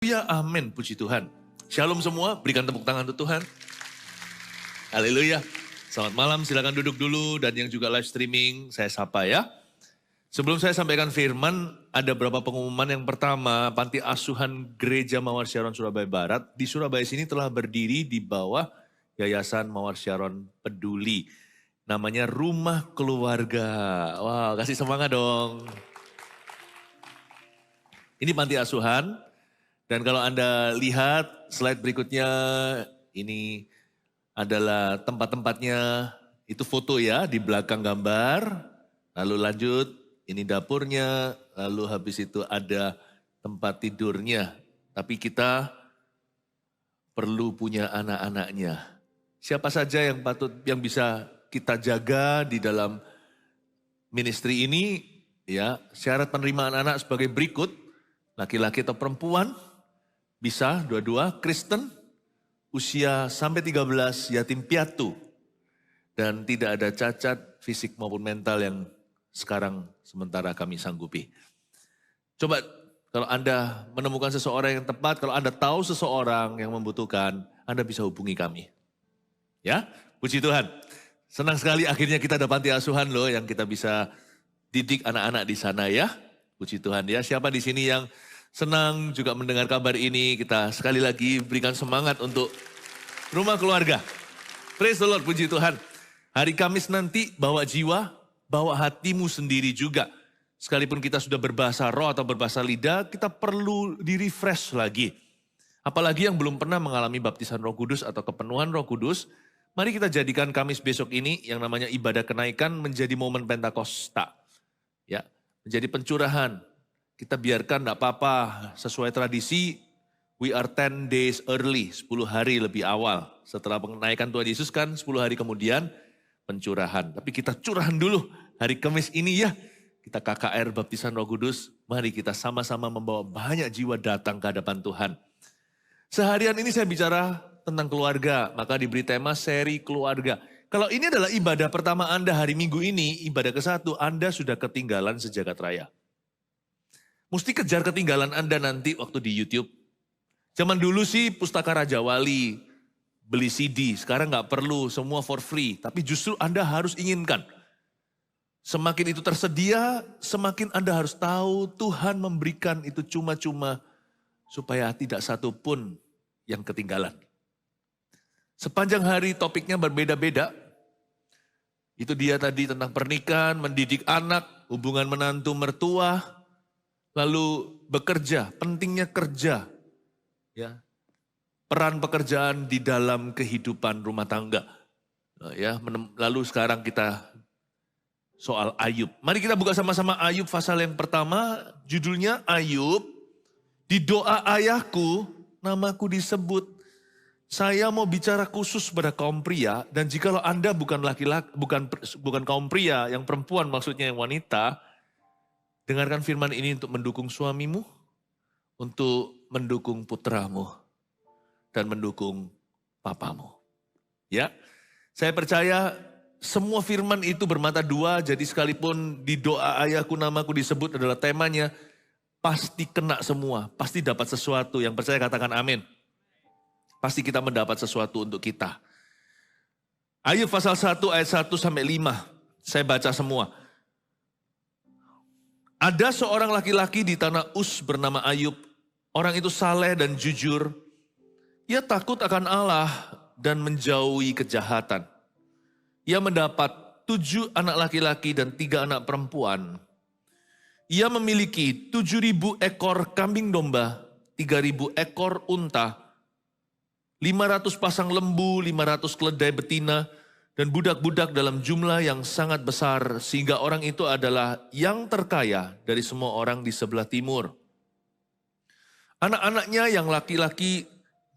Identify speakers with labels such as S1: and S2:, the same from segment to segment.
S1: Ya, amin, puji Tuhan. Shalom semua, berikan tepuk tangan untuk Tuhan. Haleluya. Selamat malam, silakan duduk dulu dan yang juga live streaming, saya sapa ya. Sebelum saya sampaikan firman, ada beberapa pengumuman. Yang pertama, Panti Asuhan Gereja Mawar Syaron Surabaya Barat di Surabaya sini telah berdiri di bawah Yayasan Mawar Syaron Peduli. Namanya Rumah Keluarga. Wow, kasih semangat dong. Ini Panti Asuhan. Dan kalau Anda lihat slide berikutnya, ini adalah tempat-tempatnya, itu foto ya, di belakang gambar. Lalu lanjut, ini dapurnya, lalu habis itu ada tempat tidurnya. Tapi kita perlu punya anak-anaknya. Siapa saja yang bisa kita jaga di dalam ministry ini, ya, syarat penerimaan anak sebagai berikut, laki-laki atau perempuan, bisa dua-dua, Kristen, usia sampai 13, yatim piatu, dan tidak ada cacat fisik maupun mental yang sekarang sementara kami sanggupi. Coba kalau Anda menemukan seseorang yang tepat, kalau Anda tahu seseorang yang membutuhkan, Anda bisa hubungi kami. Ya, puji Tuhan. Senang sekali akhirnya kita ada panti asuhan loh yang kita bisa didik anak-anak di sana ya. Puji Tuhan ya. Siapa di sini yang senang juga mendengar kabar ini, kita sekali lagi berikan semangat untuk Rumah Keluarga. Praise the Lord, puji Tuhan. Hari Kamis nanti bawa jiwa, bawa hatimu sendiri juga. Sekalipun kita sudah berbahasa roh atau berbahasa lidah, kita perlu di-refresh lagi. Apalagi yang belum pernah mengalami baptisan Roh Kudus atau kepenuhan Roh Kudus, mari kita jadikan Kamis besok ini yang namanya ibadah kenaikan menjadi momen Pentakosta. Ya, menjadi pencurahan. Kita biarkan tidak apa-apa, sesuai tradisi, we are 10 days early, 10 hari lebih awal. Setelah kenaikan Tuhan Yesus kan 10 hari kemudian pencurahan. Tapi kita curahan dulu hari Kamis ini ya. Kita KKR Baptisan Roh Kudus, mari kita sama-sama membawa banyak jiwa datang ke hadapan Tuhan. Seharian ini saya bicara tentang keluarga, maka diberi tema seri keluarga. Kalau ini adalah ibadah pertama Anda hari Minggu ini, ibadah ke-1, Anda sudah ketinggalan sejagat raya. Mesti kejar ketinggalan Anda nanti waktu di YouTube. Zaman dulu sih Pustaka Raja Wali, beli CD, sekarang nggak perlu, semua for free. Tapi justru Anda harus inginkan. Semakin itu tersedia, semakin Anda harus tahu Tuhan memberikan itu cuma-cuma supaya tidak satu pun yang ketinggalan. Sepanjang hari topiknya berbeda-beda. Itu dia tadi tentang pernikahan, mendidik anak, hubungan menantu mertua, lalu bekerja, pentingnya kerja, ya, peran pekerjaan di dalam kehidupan rumah tangga, ya. Lalu sekarang kita soal Ayub. Mari kita buka sama-sama Ayub pasal yang pertama, judulnya Ayub, di doa ayahku, namaku disebut. Saya mau bicara khusus pada kaum pria, dan jikalau Anda bukan laki-laki, bukan kaum pria, yang perempuan maksudnya yang wanita, dengarkan firman ini untuk mendukung suamimu, untuk mendukung putramu, dan mendukung papamu. Ya, saya percaya semua firman itu bermata dua, jadi sekalipun di doa ayahku namaku disebut adalah temanya, pasti kena semua, pasti dapat sesuatu. Yang percaya katakan amin. Pasti kita mendapat sesuatu untuk kita. Ayub pasal 1 ayat 1 sampai 5, saya baca semua. Ada seorang laki-laki di tanah Uz bernama Ayub. Orang itu saleh dan jujur. Ia takut akan Allah dan menjauhi kejahatan. Ia mendapat 7 anak laki-laki dan 3 anak perempuan. Ia memiliki 7.000 ekor kambing domba, 3.000 ekor unta, 500 pasang lembu, 500 keledai betina, dan budak-budak dalam jumlah yang sangat besar, sehingga orang itu adalah yang terkaya dari semua orang di sebelah timur. Anak-anaknya yang laki-laki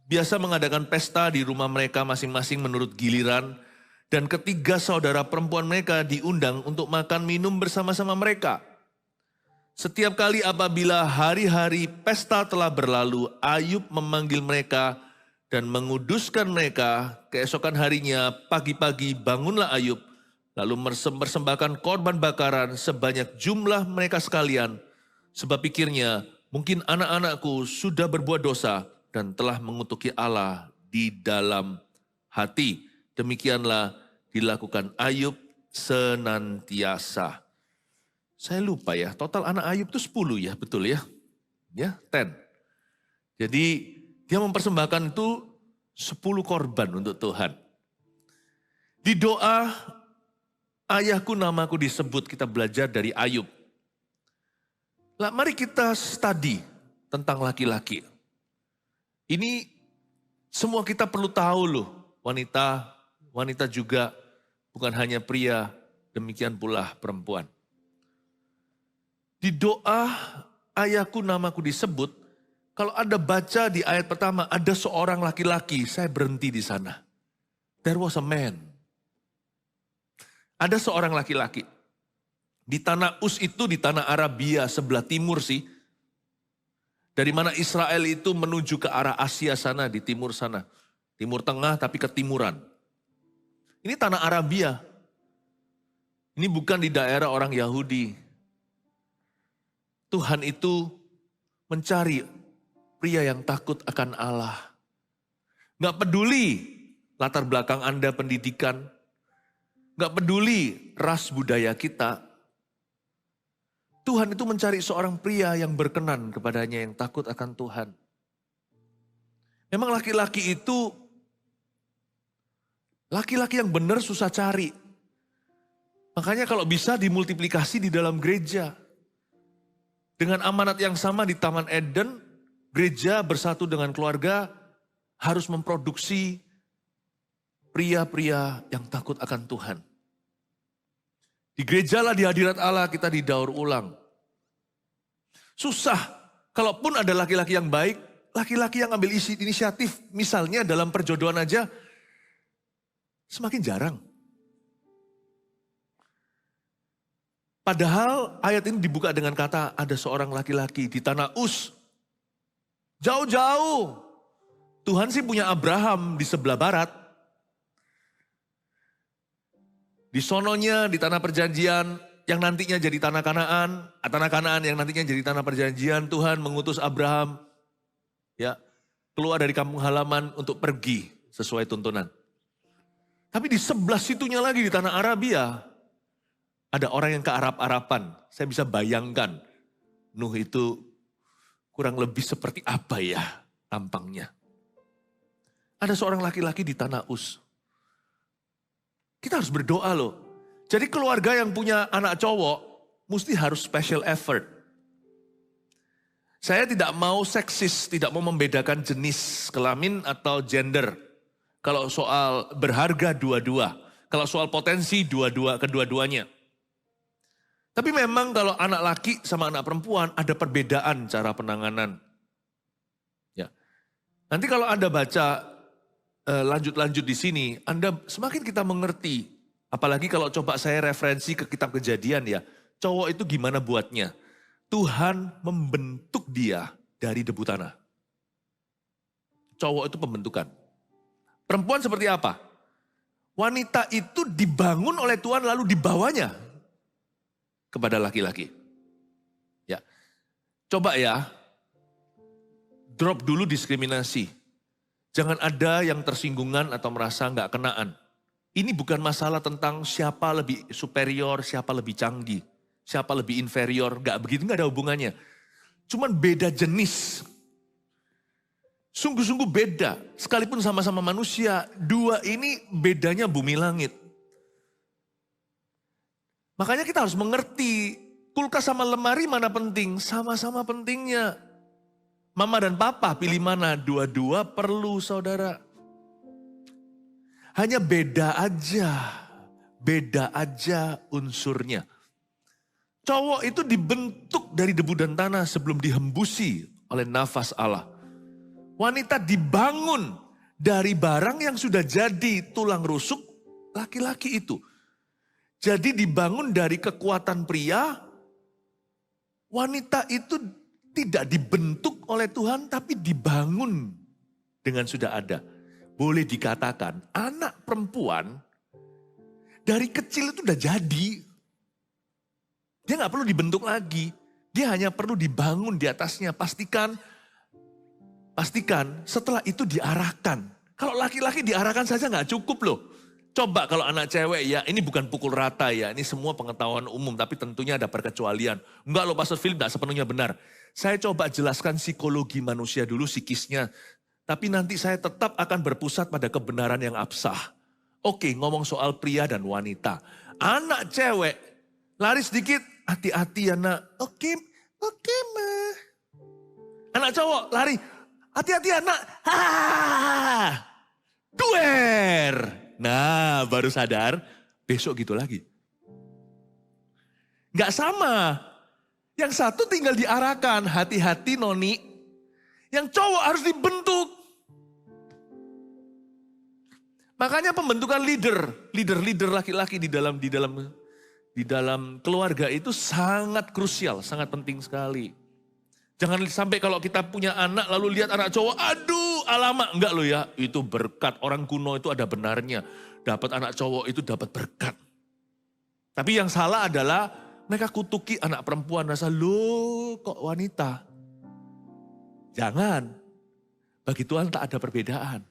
S1: biasa mengadakan pesta di rumah mereka masing-masing menurut giliran, dan ketiga saudara perempuan mereka diundang untuk makan minum bersama-sama mereka. Setiap kali apabila hari-hari pesta telah berlalu, Ayub memanggil mereka dan menguduskan mereka. Keesokan harinya pagi-pagi bangunlah Ayub, lalu mempersembahkan korban bakaran sebanyak jumlah mereka sekalian, sebab pikirnya Mungkin anak-anakku sudah berbuat dosa dan telah mengutuki Allah di dalam hati. Demikianlah dilakukan Ayub senantiasa. Saya lupa ya, total anak Ayub itu 10 ya, betul ya? Ya, 10. Jadi dia mempersembahkan itu 10 korban untuk Tuhan. Di doa, ayahku namaku disebut, kita belajar dari Ayub. Lah, mari kita study tentang laki-laki. Ini semua kita perlu tahu loh, wanita juga bukan hanya pria, demikian pula perempuan. Di doa ayahku namaku disebut, kalau Anda baca di ayat pertama ada seorang laki-laki, saya berhenti di sana. There was a man. Ada seorang laki-laki. Di tanah Uz itu di tanah Arabia sebelah timur sih. Dari mana Israel itu menuju ke arah Asia sana, di timur sana. Timur tengah tapi ke timuran. Ini tanah Arabia. Ini bukan di daerah orang Yahudi. Tuhan itu mencari pria yang takut akan Allah. Nggak peduli latar belakang Anda pendidikan. Nggak peduli ras budaya kita. Tuhan itu mencari seorang pria yang berkenan kepadanya, yang takut akan Tuhan. Memang laki-laki itu, laki-laki yang benar susah cari. Makanya kalau bisa dimultiplikasi di dalam gereja. Dengan amanat yang sama di Taman Eden, gereja bersatu dengan keluarga harus memproduksi pria-pria yang takut akan Tuhan. Di gereja lah, di hadirat Allah kita didaur ulang. Susah, kalaupun ada laki-laki yang baik, laki-laki yang ambil inisiatif, misalnya dalam perjodohan aja, semakin jarang. Padahal ayat ini dibuka dengan kata ada seorang laki-laki di tanah Uz. Jauh-jauh. Tuhan sih punya Abraham di sebelah barat. Di sononya, di tanah perjanjian, yang nantinya jadi tanah Kanaan yang nantinya jadi tanah perjanjian, Tuhan mengutus Abraham ya keluar dari kampung halaman untuk pergi sesuai tuntunan. Tapi di sebelah situnya lagi di tanah Arabia, ada orang yang kearap-arapan. Saya bisa bayangkan, Nuh itu kurang lebih seperti apa ya tampangnya. Ada seorang laki-laki di tanah Uz. Kita harus berdoa loh. Jadi keluarga yang punya anak cowok mesti harus special effort. Saya tidak mau seksis, tidak mau membedakan jenis kelamin atau gender. Kalau soal berharga dua-dua. Kalau soal potensi kedua-duanya. Tapi memang kalau anak laki sama anak perempuan ada perbedaan cara penanganan. Ya. Nanti kalau Anda baca lanjut-lanjut di sini, Anda semakin kita mengerti. Apalagi kalau coba saya referensi ke kitab Kejadian ya. Cowok itu gimana buatnya? Tuhan membentuk dia dari debu tanah. Cowok itu pembentukan. Perempuan seperti apa? Wanita itu dibangun oleh Tuhan lalu dibawanya kepada laki-laki. Ya. Coba ya, drop dulu diskriminasi. Jangan ada yang tersinggungan atau merasa nggak kenaan. Ini bukan masalah tentang siapa lebih superior, siapa lebih canggih, siapa lebih inferior. Nggak begitu, nggak ada hubungannya. Cuman beda jenis. Sungguh-sungguh beda. Sekalipun sama-sama manusia, dua ini bedanya bumi langit. Makanya kita harus mengerti, kulkas sama lemari mana penting? Sama-sama pentingnya. Mama dan papa pilih mana? Dua-dua perlu saudara. Hanya beda aja unsurnya. Cowok itu dibentuk dari debu dan tanah sebelum dihembusi oleh nafas Allah. Wanita dibangun dari barang yang sudah jadi tulang rusuk laki-laki itu. Jadi dibangun dari kekuatan pria, wanita itu tidak dibentuk oleh Tuhan tapi dibangun dengan sudah ada. Boleh dikatakan anak perempuan dari kecil itu udah jadi. Dia gak perlu dibentuk lagi. Dia hanya perlu dibangun di atasnya. Pastikan setelah itu diarahkan. Kalau laki-laki diarahkan saja nggak cukup loh. Coba kalau anak cewek ya, ini bukan pukul rata ya, ini semua pengetahuan umum, tapi tentunya ada perkecualian. Enggak loh Pastor Philip, enggak sepenuhnya benar. Saya coba jelaskan psikologi manusia dulu, psikisnya. Tapi nanti saya tetap akan berpusat pada kebenaran yang absah. Oke, ngomong soal pria dan wanita. Anak cewek, lari sedikit, hati-hati ya nak. Oke ma. Anak cowok, lari, hati-hati ya nak. Duer. Nah, baru sadar, besok gitu lagi. Gak sama. Yang satu tinggal diarahkan, hati-hati noni. Yang cowok harus dibentuk. Makanya pembentukan leader laki-laki di dalam keluarga itu sangat krusial, sangat penting sekali. Jangan sampai kalau kita punya anak lalu lihat anak cowok, aduh alamak. Enggak loh ya, itu berkat. Orang kuno itu ada benarnya. Dapat anak cowok itu dapat berkat. Tapi yang salah adalah mereka kutuki anak perempuan. Rasa, loh kok wanita? Jangan. Bagi Tuhan tak ada perbedaan.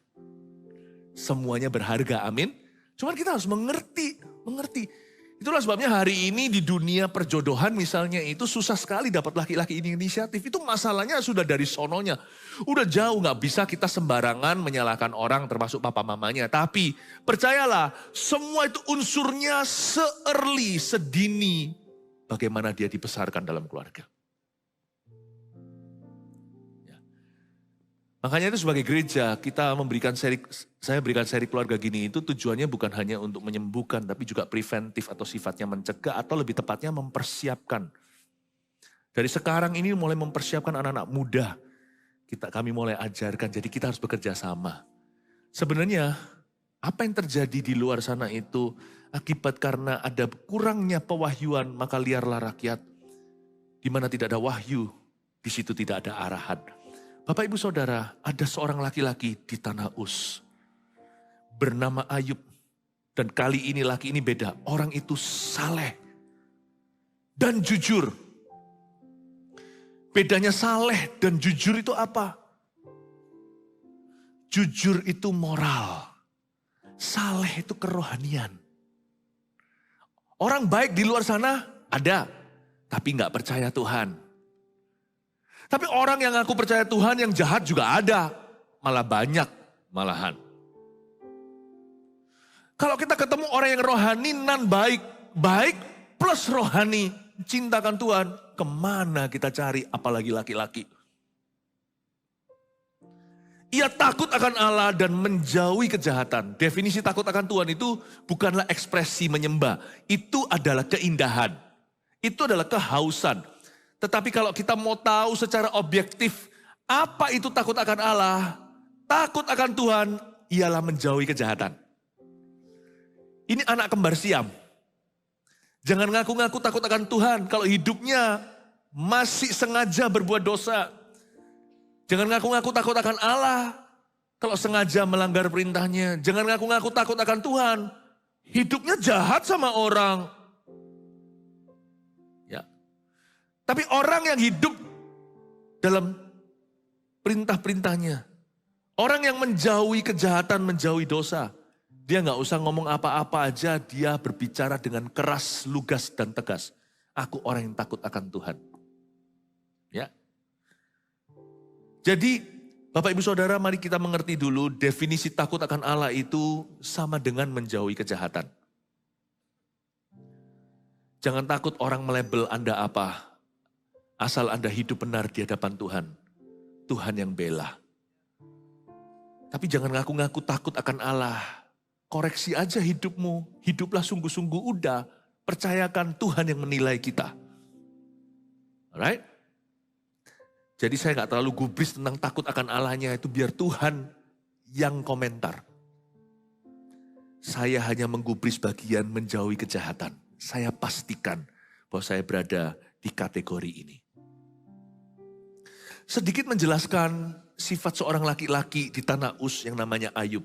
S1: Semuanya berharga, amin. Cuman kita harus mengerti. Itulah sebabnya hari ini di dunia perjodohan misalnya itu susah sekali dapat laki-laki ini inisiatif. Itu masalahnya sudah dari sononya. Udah jauh, gak bisa kita sembarangan menyalahkan orang termasuk papa mamanya. Tapi percayalah semua itu unsurnya se-early, sedini bagaimana dia dibesarkan dalam keluarga. Makanya itu sebagai gereja kita saya berikan seri keluarga gini itu tujuannya bukan hanya untuk menyembuhkan tapi juga preventif atau sifatnya mencegah atau lebih tepatnya mempersiapkan. Dari sekarang ini mulai mempersiapkan anak-anak muda. Kami mulai ajarkan, jadi kita harus bekerja sama. Sebenarnya apa yang terjadi di luar sana itu akibat karena ada kurangnya pewahyuan maka liarlah rakyat. Di mana tidak ada wahyu, di situ tidak ada arahan. Bapak ibu saudara, ada seorang laki-laki di tanah Uz. Bernama Ayub. Dan kali ini laki ini beda. Orang itu saleh. Dan jujur. Bedanya saleh dan jujur itu apa? Jujur itu moral. Saleh itu kerohanian. Orang baik di luar sana ada. Tapi gak percaya Tuhan. Tapi orang yang ngaku percaya Tuhan yang jahat juga ada. Malah banyak malahan. Kalau kita ketemu orang yang rohani nan baik. Baik plus rohani. Cintakan Tuhan. Kemana kita cari apalagi laki-laki. Ia takut akan Allah dan menjauhi kejahatan. Definisi takut akan Tuhan itu bukanlah ekspresi menyembah. Itu adalah keindahan. Itu adalah kehausan. Tetapi kalau kita mau tahu secara objektif, apa itu takut akan Allah? Takut akan Tuhan, ialah menjauhi kejahatan. Ini anak kembar Siam. Jangan ngaku-ngaku takut akan Tuhan, kalau hidupnya masih sengaja berbuat dosa. Jangan ngaku-ngaku takut akan Allah, kalau sengaja melanggar perintahnya. Jangan ngaku-ngaku takut akan Tuhan, hidupnya jahat sama orang. Tapi orang yang hidup dalam perintah-perintahnya. Orang yang menjauhi kejahatan, menjauhi dosa. Dia gak usah ngomong apa-apa aja, dia berbicara dengan keras, lugas, dan tegas. Aku orang yang takut akan Tuhan. Ya. Jadi Bapak Ibu Saudara mari kita mengerti dulu definisi takut akan Allah itu sama dengan menjauhi kejahatan. Jangan takut orang melabel Anda apa. Asal Anda hidup benar di hadapan Tuhan. Tuhan yang bela. Tapi jangan ngaku-ngaku takut akan Allah. Koreksi aja hidupmu. Hiduplah sungguh-sungguh udah. Percayakan Tuhan yang menilai kita. Alright? Jadi saya gak terlalu gubris tentang takut akan Allahnya. Itu biar Tuhan yang komentar. Saya hanya menggubris bagian menjauhi kejahatan. Saya pastikan bahwa saya berada di kategori ini. Sedikit menjelaskan sifat seorang laki-laki di tanah Uz yang namanya Ayub.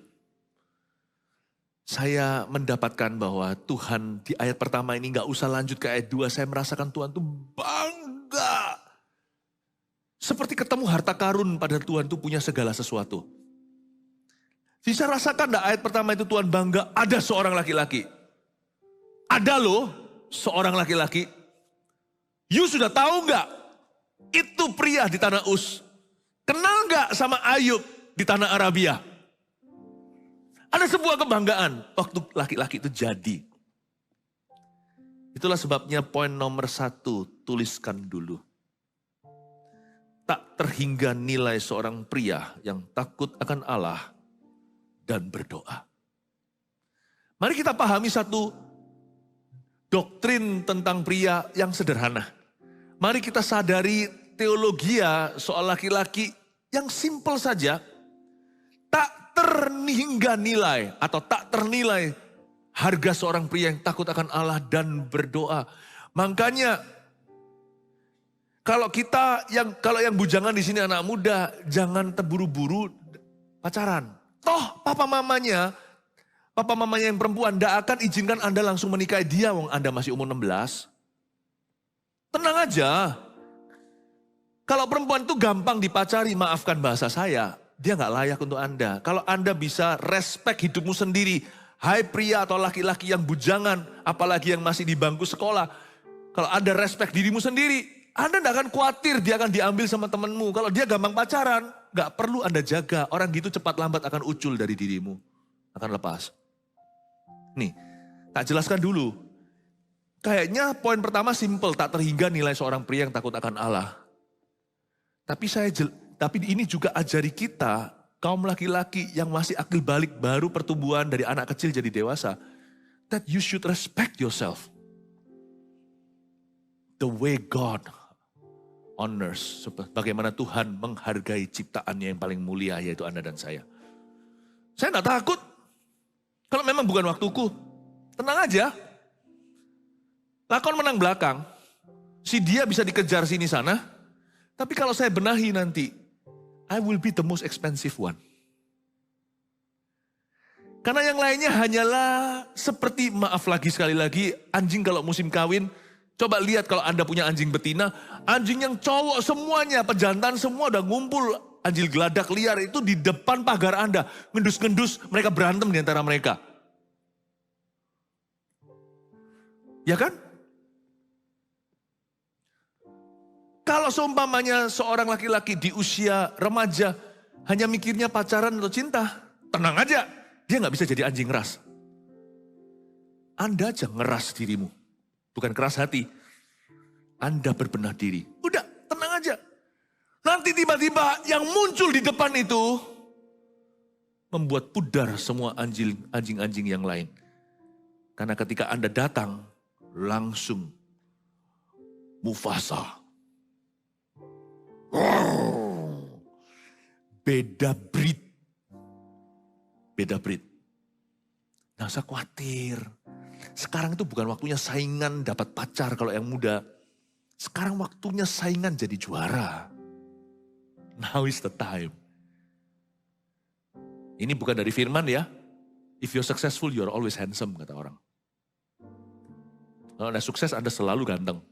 S1: Saya mendapatkan bahwa Tuhan di ayat pertama ini gak usah lanjut ke ayat 2. Saya merasakan Tuhan tuh bangga Seperti ketemu harta karun pada Tuhan itu punya segala sesuatu. Bisa rasakan enggak ayat pertama itu Tuhan bangga ada seorang laki-laki. Ada loh seorang laki-laki. You sudah tahu enggak? Itu pria di tanah Uz. Kenal enggak sama Ayub di tanah Arabia? Ada sebuah kebanggaan waktu laki-laki itu jadi. Itulah sebabnya poin nomor 1, tuliskan dulu. Tak terhingga nilai seorang pria yang takut akan Allah dan berdoa. Mari kita pahami satu doktrin tentang pria yang sederhana. Mari kita sadari teologia soal laki-laki yang simpel saja. Tak terhingga nilai atau tak ternilai harga seorang pria yang takut akan Allah dan berdoa. Makanya kalau yang bujangan di sini anak muda, jangan terburu-buru pacaran. Toh papa mamanya yang perempuan tidak akan izinkan Anda langsung menikahi dia wong Anda masih umur 16. Tenang aja. Kalau perempuan itu gampang dipacari, maafkan bahasa saya, dia nggak layak untuk Anda. Kalau Anda bisa respect hidupmu sendiri, hai pria atau laki-laki yang bujangan, apalagi yang masih di bangku sekolah, kalau Anda respect dirimu sendiri, Anda tidak akan khawatir dia akan diambil sama temanmu. Kalau dia gampang pacaran, nggak perlu Anda jaga. Orang gitu cepat lambat akan ucul dari dirimu, akan lepas. Nih, tak jelaskan dulu. Kayaknya poin pertama simple, tak terhingga nilai seorang pria yang takut akan Allah. Tapi ini juga ajari kita, kaum laki-laki yang masih akil balik baru pertumbuhan dari anak kecil jadi dewasa, that you should respect yourself. The way God honors, bagaimana Tuhan menghargai ciptaannya yang paling mulia, yaitu Anda dan saya. Saya tidak takut, kalau memang bukan waktuku, tenang aja. Lakon menang belakang, si dia bisa dikejar sini sana, tapi kalau saya benahi nanti, I will be the most expensive one. Karena yang lainnya hanyalah seperti, maaf lagi sekali lagi, anjing kalau musim kawin, coba lihat kalau Anda punya anjing betina, anjing yang cowok semuanya, pejantan semua udah ngumpul, anjing geladak liar itu di depan pagar Anda, ngendus-ngendus, mereka berantem di antara mereka. Ya kan? Kalau seumpamanya seorang laki-laki di usia remaja hanya mikirnya pacaran atau cinta, tenang aja, dia nggak bisa jadi anjing ras. Anda aja ngeras dirimu, bukan keras hati. Anda berbenah diri, udah tenang aja. Nanti tiba-tiba yang muncul di depan itu membuat pudar semua anjing-anjing yang lain. Karena ketika Anda datang, langsung Mufasa. Beda breed. Nah, saya khawatir. Sekarang itu bukan waktunya saingan dapat pacar kalau yang muda. Sekarang waktunya saingan jadi juara. Now is the time. Ini bukan dari firman ya. If you're successful, you're always handsome, kata orang. Kalau Anda sukses, Anda selalu ganteng.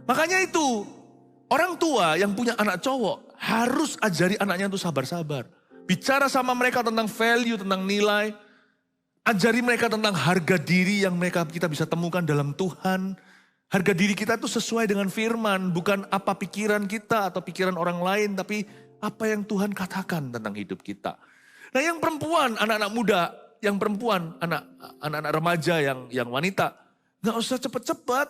S1: Makanya itu, orang tua yang punya anak cowok harus ajari anaknya untuk sabar-sabar. Bicara sama mereka tentang value, tentang nilai. Ajari mereka tentang harga diri yang kita bisa temukan dalam Tuhan. Harga diri kita itu sesuai dengan firman. Bukan apa pikiran kita atau pikiran orang lain. Tapi apa yang Tuhan katakan tentang hidup kita. Nah yang perempuan, anak-anak muda. Yang perempuan, anak-anak remaja yang wanita. Gak usah cepet-cepet.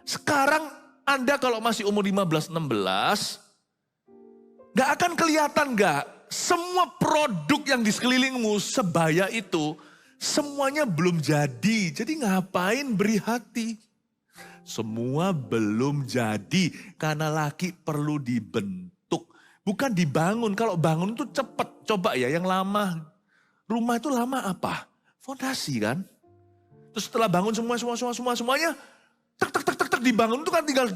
S1: Sekarang Anda kalau masih umur 15-16, gak akan kelihatan gak? Semua produk yang di sekelilingmu sebaya itu, semuanya belum jadi. Jadi ngapain beri hati? Semua belum jadi, karena laki perlu dibentuk. Bukan dibangun, kalau bangun itu cepet. Coba ya yang lama, rumah itu lama apa? Fondasi kan? Terus setelah bangun semuanya, tek dibangun itu kan tinggal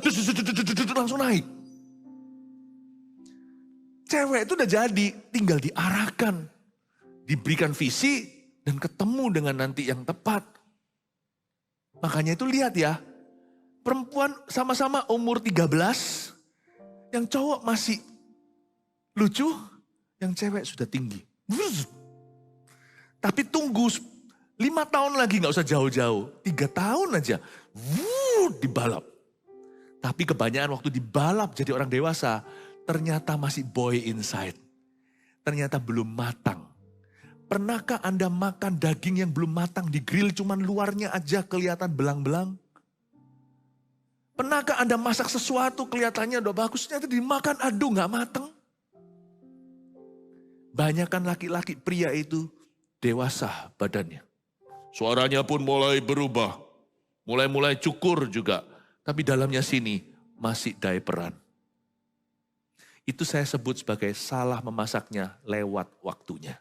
S1: langsung naik. Cewek itu udah jadi, tinggal diarahkan. Diberikan visi dan ketemu dengan nanti yang tepat. Makanya itu lihat ya, perempuan sama-sama umur 13, Yang cowok masih lucu, yang cewek sudah tinggi. Tapi tunggu 5 tahun lagi, gak usah jauh-jauh. 3 tahun aja, dibalap. Tapi kebanyakan waktu dibalap jadi orang dewasa, ternyata masih boy inside. Ternyata belum matang. Pernahkah Anda makan daging yang belum matang di grill, cuman luarnya aja kelihatan belang-belang? Pernahkah Anda masak sesuatu kelihatannya udah bagus, ternyata dimakan aduh gak matang? Banyakan laki-laki pria itu dewasa badannya. Suaranya pun mulai berubah. Mulai cukur juga. Tapi dalamnya sini masih diaperan. Itu saya sebut sebagai salah memasaknya lewat waktunya.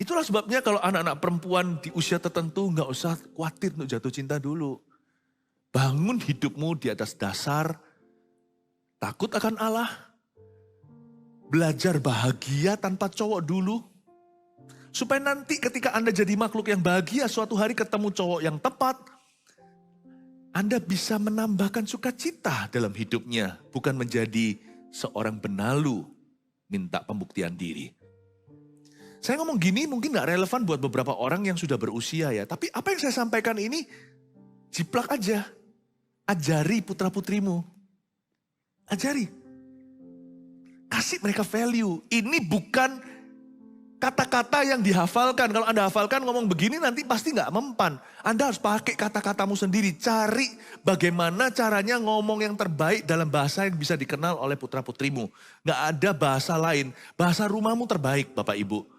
S1: Itulah sebabnya kalau anak-anak perempuan di usia tertentu gak usah khawatir untuk jatuh cinta dulu. Bangun hidupmu di atas dasar takut akan Allah. Belajar bahagia tanpa cowok dulu. Supaya nanti ketika Anda jadi makhluk yang bahagia, suatu hari ketemu cowok yang tepat, Anda bisa menambahkan sukacita dalam hidupnya. Bukan menjadi seorang benalu minta pembuktian diri. Saya ngomong gini mungkin gak relevan buat beberapa orang yang sudah berusia ya. Tapi apa yang saya sampaikan ini, jiplak aja. Ajari putra-putrimu. Ajari. Kasih mereka value. Ini bukan kata-kata yang dihafalkan. Kalau Anda hafalkan ngomong begini nanti pasti gak mempan. Anda harus pakai kata-katamu sendiri. Cari bagaimana caranya ngomong yang terbaik dalam bahasa yang bisa dikenal oleh putra-putrimu. Gak ada bahasa lain. Bahasa rumahmu terbaik Bapak Ibu.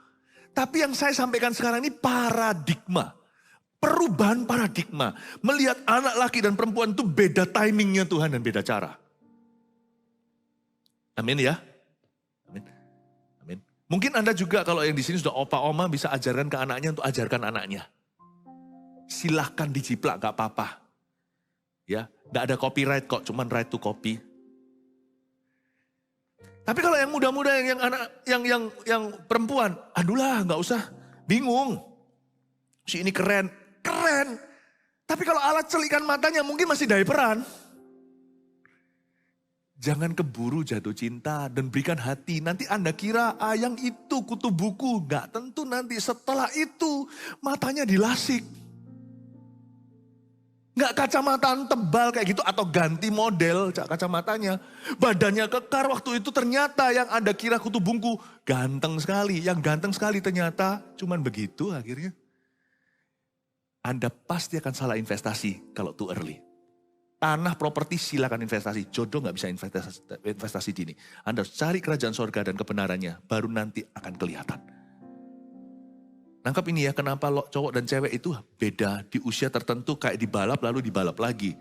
S1: Tapi yang saya sampaikan sekarang ini paradigma. Perubahan paradigma. Melihat anak laki dan perempuan itu beda timingnya Tuhan dan beda cara. Amin ya. Amin. Amin. Mungkin Anda juga kalau yang di sini sudah opa oma bisa ajarkan ke anaknya untuk ajarkan anaknya. Silahkan dijiplak gak apa-apa. Ya, gak ada copyright kok, cuman right to copy. Tapi kalau yang muda-muda, yang anak, yang perempuan, aduhlah nggak usah, bingung. Si ini keren. Tapi kalau Allah celikan matanya mungkin masih diaperan. Jangan keburu jatuh cinta dan berikan hati. Nanti Anda kira yang itu kutu buku. Nggak tentu nanti setelah itu matanya dilasik. Nggak kacamataan tebal kayak gitu atau ganti model kacamatanya. Badannya kekar waktu itu ternyata yang Anda kira kutu bungku ganteng sekali. Yang ganteng sekali ternyata cuman begitu akhirnya. Anda pasti akan salah investasi kalau too early. Tanah properti silakan investasi. Jodoh nggak bisa investasi dini. Anda harus cari kerajaan sorga dan kebenarannya. Baru nanti akan kelihatan. Nangkap ini ya, kenapa cowok dan cewek itu beda di usia tertentu kayak dibalap lalu dibalap lagi.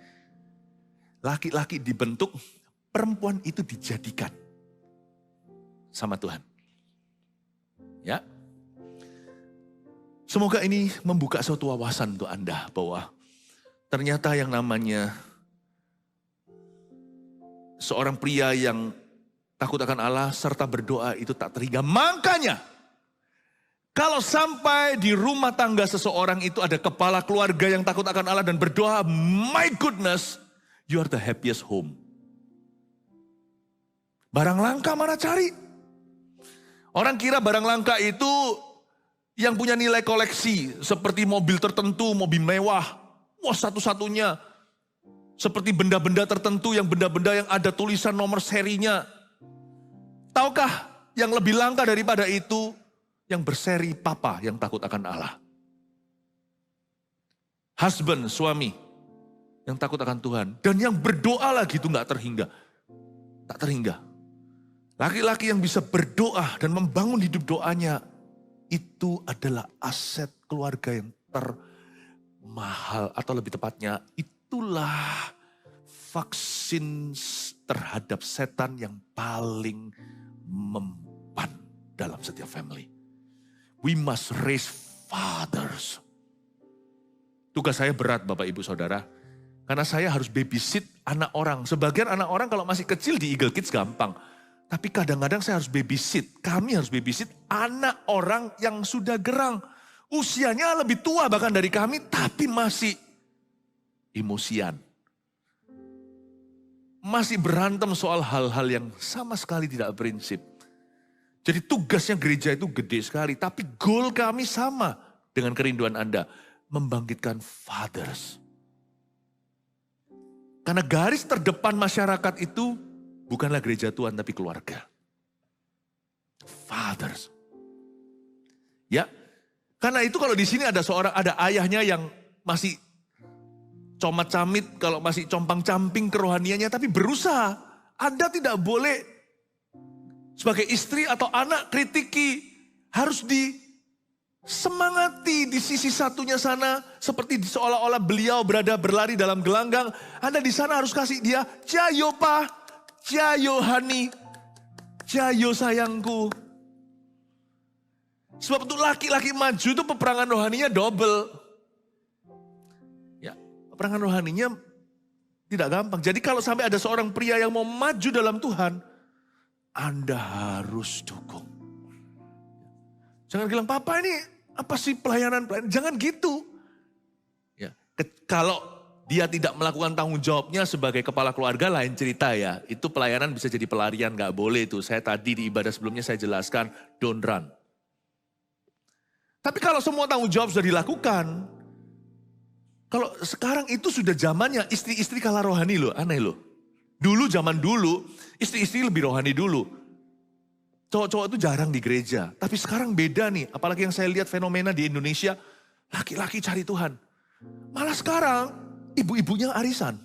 S1: Laki-laki dibentuk, perempuan itu dijadikan sama Tuhan. Ya. Semoga ini membuka suatu wawasan untuk Anda bahwa ternyata yang namanya seorang pria yang takut akan Allah serta berdoa itu tak terhingga. Makanya kalau sampai di rumah tangga seseorang itu ada kepala keluarga yang takut akan Allah dan berdoa, my goodness, you are the happiest home. Barang langka mana cari? Orang kira barang langka itu yang punya nilai koleksi, seperti mobil tertentu, mobil mewah. Wah, satu-satunya. Seperti benda-benda tertentu, yang benda-benda yang ada tulisan nomor serinya. Tahukah yang lebih langka daripada itu? Yang berseri papa yang takut akan Allah. Husband, suami yang takut akan Tuhan. Dan yang berdoa lagi itu gak terhingga. Tak terhingga. Laki-laki yang bisa berdoa dan membangun hidup doanya. Itu adalah aset keluarga yang termahal. Atau lebih tepatnya, itulah vaksin terhadap setan yang paling mempan dalam setiap family. We must raise fathers. Tugas saya berat Bapak Ibu Saudara. Karena saya harus babysit anak orang. Sebagian anak orang kalau masih kecil di Eagle Kids gampang. Tapi kadang-kadang saya harus babysit. Kami harus babysit anak orang yang sudah gerang. Usianya lebih tua bahkan dari kami. Tapi masih emosian. masih berantem soal hal-hal yang sama sekali tidak prinsip. Jadi tugasnya gereja itu gede sekali, tapi goal kami sama dengan kerinduan Anda, membangkitkan fathers. Karena garis terdepan masyarakat itu bukanlah gereja Tuhan, tapi keluarga. Fathers. Ya, karena itu kalau di sini ada ayahnya yang masih comot-camit, kalau masih compang-camping kerohaniannya, tapi berusaha. Anda tidak boleh sebagai istri atau anak kritiki, harus disemangati di sisi satunya sana, seperti seolah-olah beliau berlari dalam gelanggang. Anda di sana harus kasih dia, "Jayo pa, jayo hani, jayo sayangku." Sebab untuk laki-laki maju itu peperangan rohaninya double. Peperangan rohaninya tidak gampang. Jadi kalau sampai ada seorang pria yang mau maju dalam Tuhan, Anda harus dukung. Jangan bilang, "Papa ini apa sih pelayanan?" Jangan gitu. Ya, kalau dia tidak melakukan tanggung jawabnya sebagai kepala keluarga, lain cerita ya. Itu pelayanan bisa jadi pelarian, gak boleh itu. Saya tadi di ibadah sebelumnya saya jelaskan, don't run. Tapi kalau semua tanggung jawab sudah dilakukan, kalau sekarang itu sudah zamannya istri-istri kalah rohani loh, aneh loh. Zaman dulu, istri-istri lebih rohani dulu. Cowok-cowok itu jarang di gereja. Tapi sekarang beda nih, apalagi yang saya lihat fenomena di Indonesia, laki-laki cari Tuhan. Malah sekarang, ibu-ibunya arisan.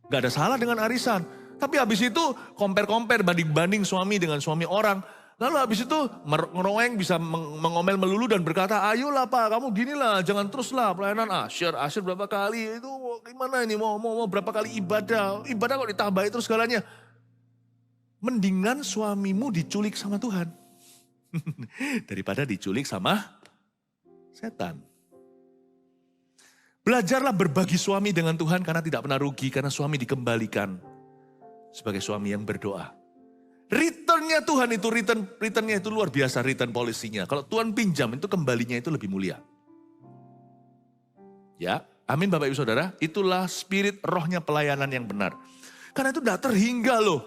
S1: Gak ada salah dengan arisan. Tapi habis itu compare-compare, banding-banding suami dengan suami orang. Lalu habis itu ngeroweng bisa mengomel melulu dan berkata, "Ayolah Pak, kamu ginilah, jangan teruslah pelayanan asyir berapa kali, itu gimana ini, mau berapa kali ibadah kok ditambahin terus segalanya." Mendingan suamimu diculik sama Tuhan. Daripada diculik sama setan. Belajarlah berbagi suami dengan Tuhan karena tidak pernah rugi, karena suami dikembalikan sebagai suami yang berdoa. Returnnya Tuhan itu, returnnya itu luar biasa, return polisinya. Kalau Tuhan pinjam itu kembalinya itu lebih mulia. Ya, amin Bapak Ibu Saudara. Itulah spirit rohnya pelayanan yang benar. Karena itu tidak terhingga loh.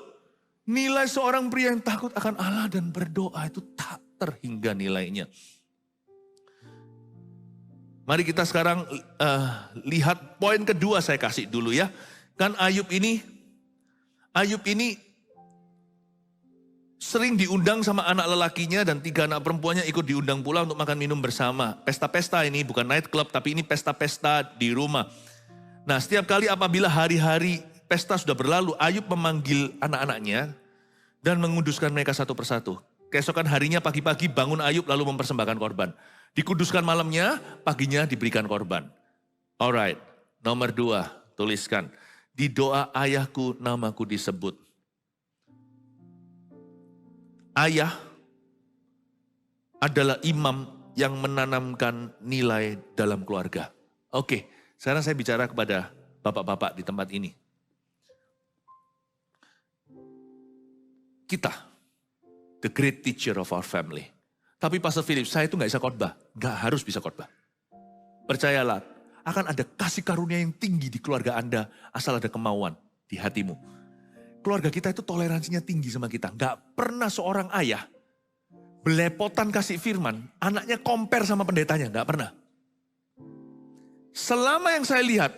S1: Nilai seorang pria yang takut akan Allah dan berdoa itu tak terhingga nilainya. Mari kita sekarang lihat poin kedua saya kasih dulu ya. Kan Ayub ini sering diundang sama anak lelakinya dan 3 anak perempuannya ikut diundang pula untuk makan minum bersama. Pesta-pesta ini bukan night club, tapi ini pesta-pesta di rumah. Nah, setiap kali apabila hari-hari pesta sudah berlalu, Ayub memanggil anak-anaknya dan menguduskan mereka satu persatu. Keesokan harinya pagi-pagi bangun Ayub lalu mempersembahkan korban. Dikuduskan malamnya, paginya diberikan korban. Alright, nomor 2, tuliskan. Di doa ayahku namaku disebut. Ayah adalah imam yang menanamkan nilai dalam keluarga. Oke, sekarang saya bicara kepada bapak-bapak di tempat ini. Kita, the great teacher of our family. Tapi Pastor Philip, saya itu gak bisa khotbah. Gak harus bisa khotbah. Percayalah, akan ada kasih karunia yang tinggi di keluarga Anda, asal ada kemauan di hatimu. Keluarga kita itu toleransinya tinggi sama kita. Gak pernah seorang ayah belepotan kasih firman, anaknya compare sama pendetanya. Gak pernah. Selama yang saya lihat,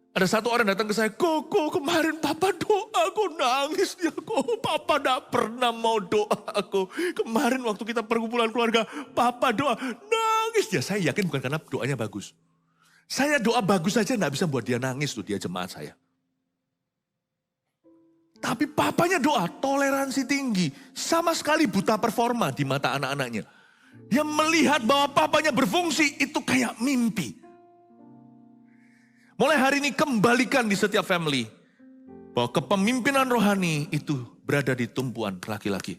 S1: ada satu orang datang ke saya, "Koko, kemarin papa doa, aku nangis dia. Kok papa gak pernah mau doa aku. Kemarin waktu kita perkumpulan keluarga, papa doa, nangis dia." Saya yakin bukan karena doanya bagus. Saya doa bagus saja gak bisa buat dia nangis tuh, dia jemaat saya. Tapi papanya doa, toleransi tinggi. Sama sekali buta performa di mata anak-anaknya. Dia melihat bahwa papanya berfungsi, itu kayak mimpi. Mulai hari ini kembalikan di setiap family. Bahwa kepemimpinan rohani itu berada di tumpuan laki-laki.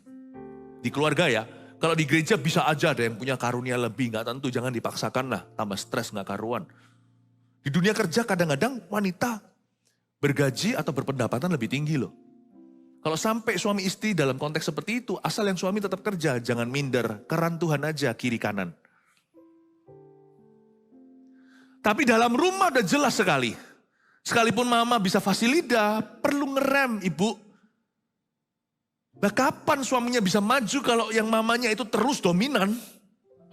S1: Di keluarga ya, kalau di gereja bisa aja ada yang punya karunia lebih. Gak tentu, jangan dipaksakan lah. Tambah stres gak karuan. Di dunia kerja kadang-kadang wanita bergaji atau berpendapatan lebih tinggi loh. Kalau sampai suami istri dalam konteks seperti itu, asal yang suami tetap kerja, jangan minder, keran Tuhan aja kiri kanan. Tapi dalam rumah udah jelas sekali. Sekalipun mama bisa fasih lidah, perlu ngerem ibu. Nah, kapan suaminya bisa maju kalau yang mamanya itu terus dominan?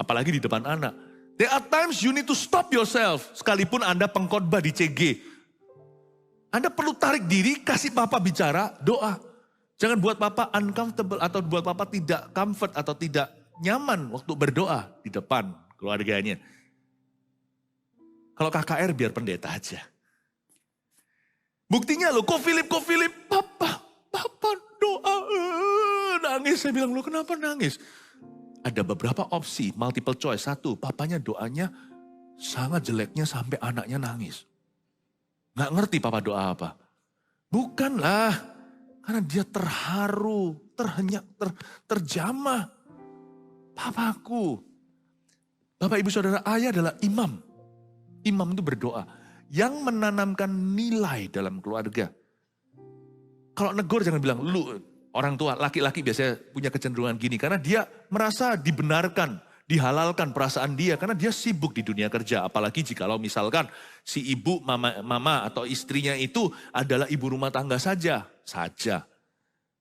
S1: Apalagi di depan anak. There are times you need to stop yourself. Sekalipun Anda pengkhotbah di CG. Anda perlu tarik diri, kasih papa bicara, doa. Jangan buat papa uncomfortable atau buat papa tidak comfort atau tidak nyaman waktu berdoa di depan keluarganya. Kalau KKR biar pendeta aja. Buktinya loh, kok Philip, papa doa, nangis. Saya bilang, lo kenapa nangis? Ada beberapa opsi, multiple choice. Satu, papanya doanya sangat jeleknya sampai anaknya nangis. Gak ngerti papa doa apa. Bukanlah, karena dia terharu, terhenyak, terjamah. Papaku, Bapak Ibu Saudara, ayah adalah imam. Imam itu berdoa, yang menanamkan nilai dalam keluarga. Kalau negur jangan bilang, lu orang tua, laki-laki biasanya punya kecenderungan gini. Karena dia merasa dibenarkan, dihalalkan perasaan dia. Karena dia sibuk di dunia kerja. Apalagi jikalau misalkan si ibu, mama atau istrinya itu adalah ibu rumah tangga saja.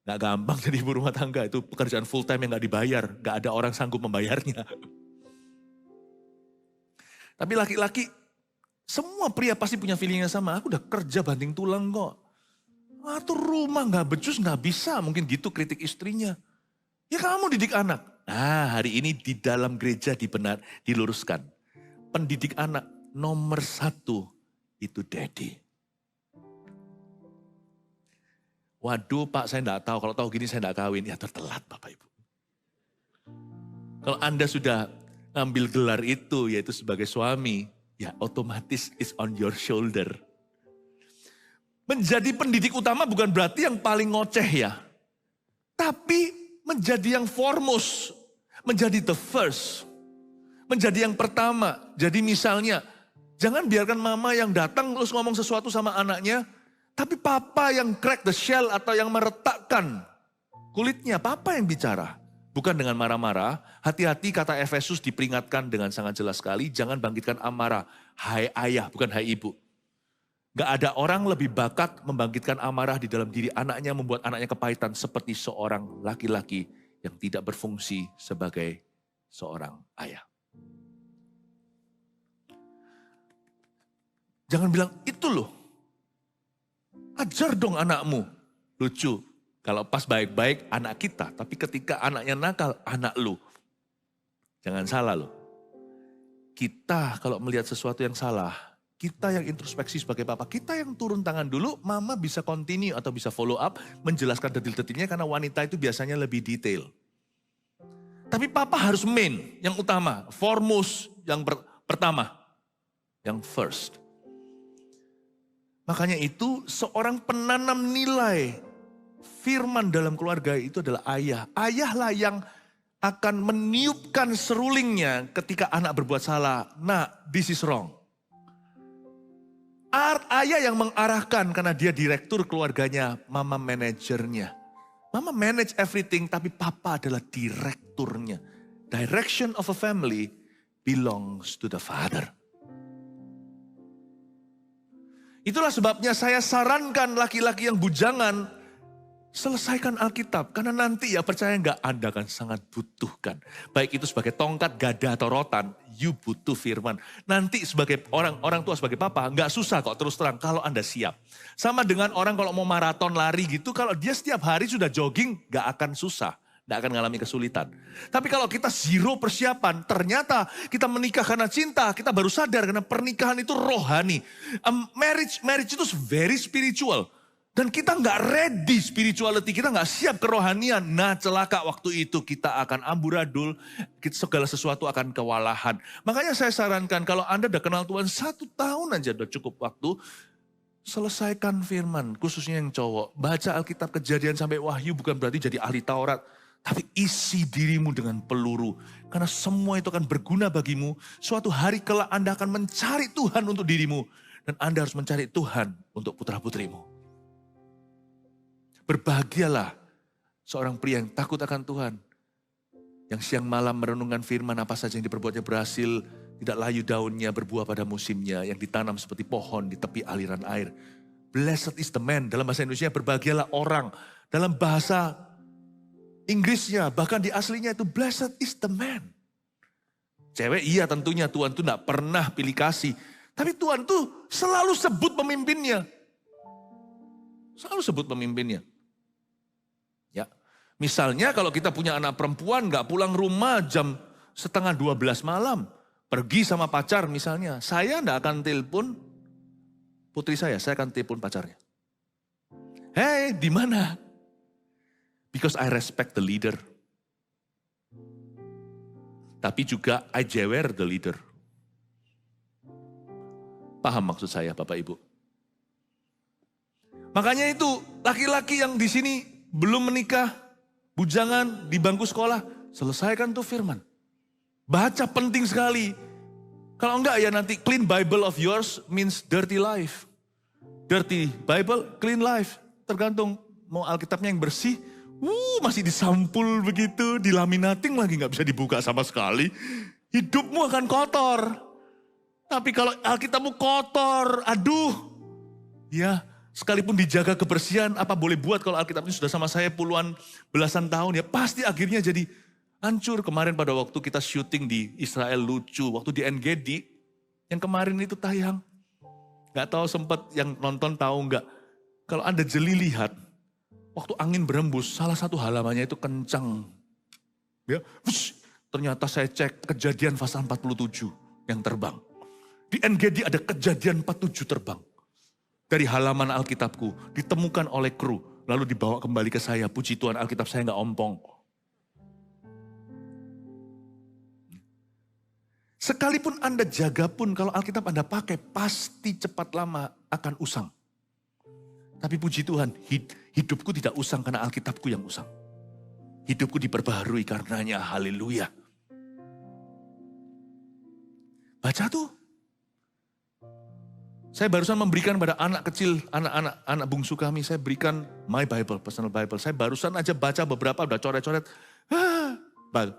S1: Gak gampang jadi ibu rumah tangga, itu pekerjaan full time yang gak dibayar. Gak ada orang sanggup membayarnya. Tapi laki-laki, semua pria pasti punya feelingnya sama. Aku udah kerja banting tulang kok. Atur rumah gak becus, gak bisa. Mungkin gitu kritik istrinya. Ya kamu didik anak. Nah, hari ini di dalam gereja diluruskan. Pendidik anak nomor 1 itu daddy. Waduh Pak, saya gak tahu. Kalau tahu gini saya gak kawin. Ya tertelat Bapak Ibu. Kalau Anda sudah ngambil gelar itu, yaitu sebagai suami, ya otomatis it's on your shoulder. Menjadi pendidik utama bukan berarti yang paling ngoceh ya. Tapi menjadi yang foremost. Menjadi the first. Menjadi yang pertama. Jadi misalnya, jangan biarkan mama yang datang terus ngomong sesuatu sama anaknya. Tapi papa yang crack the shell atau yang meretakkan kulitnya. Papa yang bicara. Bukan dengan marah-marah. Hati-hati kata Efesus diperingatkan dengan sangat jelas sekali. Jangan bangkitkan amarah. Hai ayah, bukan hai ibu. Gak ada orang lebih bakat membangkitkan amarah di dalam diri anaknya, membuat anaknya kepahitan seperti seorang laki-laki yang tidak berfungsi sebagai seorang ayah. Jangan bilang, itu loh. Ajar dong anakmu. Lucu, kalau pas baik-baik anak kita, tapi ketika anaknya nakal, anak lu. Jangan salah loh. Kita kalau melihat sesuatu yang salah, kita yang introspeksi sebagai papa, kita yang turun tangan dulu, mama bisa continue atau bisa follow up, menjelaskan detil-detilnya karena wanita itu biasanya lebih detail. Tapi papa harus main, yang utama, foremost, yang pertama, yang first. Makanya itu seorang penanam nilai firman dalam keluarga itu adalah ayah. Ayahlah yang akan meniupkan serulingnya ketika anak berbuat salah. Nah, this is wrong. Ayah yang mengarahkan karena dia direktur keluarganya, mama manajernya. Mama manage everything tapi papa adalah direkturnya. Direction of a family belongs to the father. Itulah sebabnya saya sarankan laki-laki yang bujangan, selesaikan Alkitab. Karena nanti ya percaya nggak, Anda akan sangat butuhkan. Baik itu sebagai tongkat, gada atau rotan, you butuh firman. Nanti sebagai orang tua, sebagai papa, nggak susah kok terus terang kalau Anda siap. Sama dengan orang kalau mau maraton lari gitu, kalau dia setiap hari sudah jogging, nggak akan susah. Nggak akan mengalami kesulitan. Tapi kalau kita zero persiapan, ternyata kita menikah karena cinta, kita baru sadar karena pernikahan itu rohani. Marriage itu very spiritual. Dan kita nggak ready spirituality, kita nggak siap kerohanian. Nah celaka waktu itu kita akan amburadul, segala sesuatu akan kewalahan. Makanya saya sarankan kalau Anda udah kenal Tuhan 1 tahun aja udah cukup waktu, selesaikan firman, khususnya yang cowok. Baca Alkitab Kejadian sampai Wahyu bukan berarti jadi ahli Taurat. Tapi isi dirimu dengan peluru. Karena semua itu akan berguna bagimu. Suatu hari kelak Anda akan mencari Tuhan untuk dirimu. Dan Anda harus mencari Tuhan untuk putra-putrimu. Berbahagialah seorang pria yang takut akan Tuhan. Yang siang malam merenungkan firman apa saja yang diperbuatnya berhasil. tidak layu daunnya, berbuah pada musimnya, yang ditanam seperti pohon di tepi aliran air. Blessed is the man, dalam bahasa Indonesia berbahagialah orang. Dalam bahasa Inggrisnya, bahkan di aslinya itu blessed is the man. Cewek iya tentunya, Tuhan tuh gak pernah pilih kasih. Tapi Tuhan tuh selalu sebut pemimpinnya. Selalu sebut pemimpinnya. Ya, misalnya kalau kita punya anak perempuan gak pulang rumah jam 11:30 malam. Pergi sama pacar misalnya. Saya gak akan telepon putri saya akan telepon pacarnya. Hey, di mana? Because I respect the leader. Tapi juga I jewer the leader. Paham maksud saya Bapak Ibu? Makanya itu laki-laki yang di sini belum menikah, bujangan di bangku sekolah, selesaikan tuh firman. Baca penting sekali. Kalau enggak ya nanti clean Bible of yours means dirty life. Dirty Bible, clean life. Tergantung mau Alkitabnya yang bersih, masih disampul begitu, dilaminating lagi gak bisa dibuka sama sekali. Hidupmu akan kotor. Tapi kalau Alkitabmu kotor, aduh. Ya, sekalipun dijaga kebersihan, apa boleh buat kalau Alkitab ini sudah sama saya puluhan belasan tahun ya, pasti akhirnya jadi hancur. Kemarin pada waktu kita syuting di Israel lucu, waktu di NGD, yang kemarin itu tayang. Gak tahu sempat yang nonton tahu gak, kalau Anda jeli lihat, waktu angin berembus, salah satu halamannya itu kencang. Ya, ternyata saya cek Kejadian pasal 47 yang terbang. Di NGD ada Kejadian 47 terbang. Dari halaman Alkitabku, ditemukan oleh kru, lalu dibawa kembali ke saya. Puji Tuhan, Alkitab saya gak ompong. Sekalipun Anda jaga pun, kalau Alkitab Anda pakai, pasti cepat lama akan usang. Tapi puji Tuhan, hidupku tidak usang karena Alkitabku yang usang. Hidupku diperbaharui karenanya, haleluya. Baca tuh. Saya barusan memberikan pada anak kecil, anak bungsu kami, saya berikan my Bible, personal Bible. Saya barusan aja baca beberapa, udah coret-coret.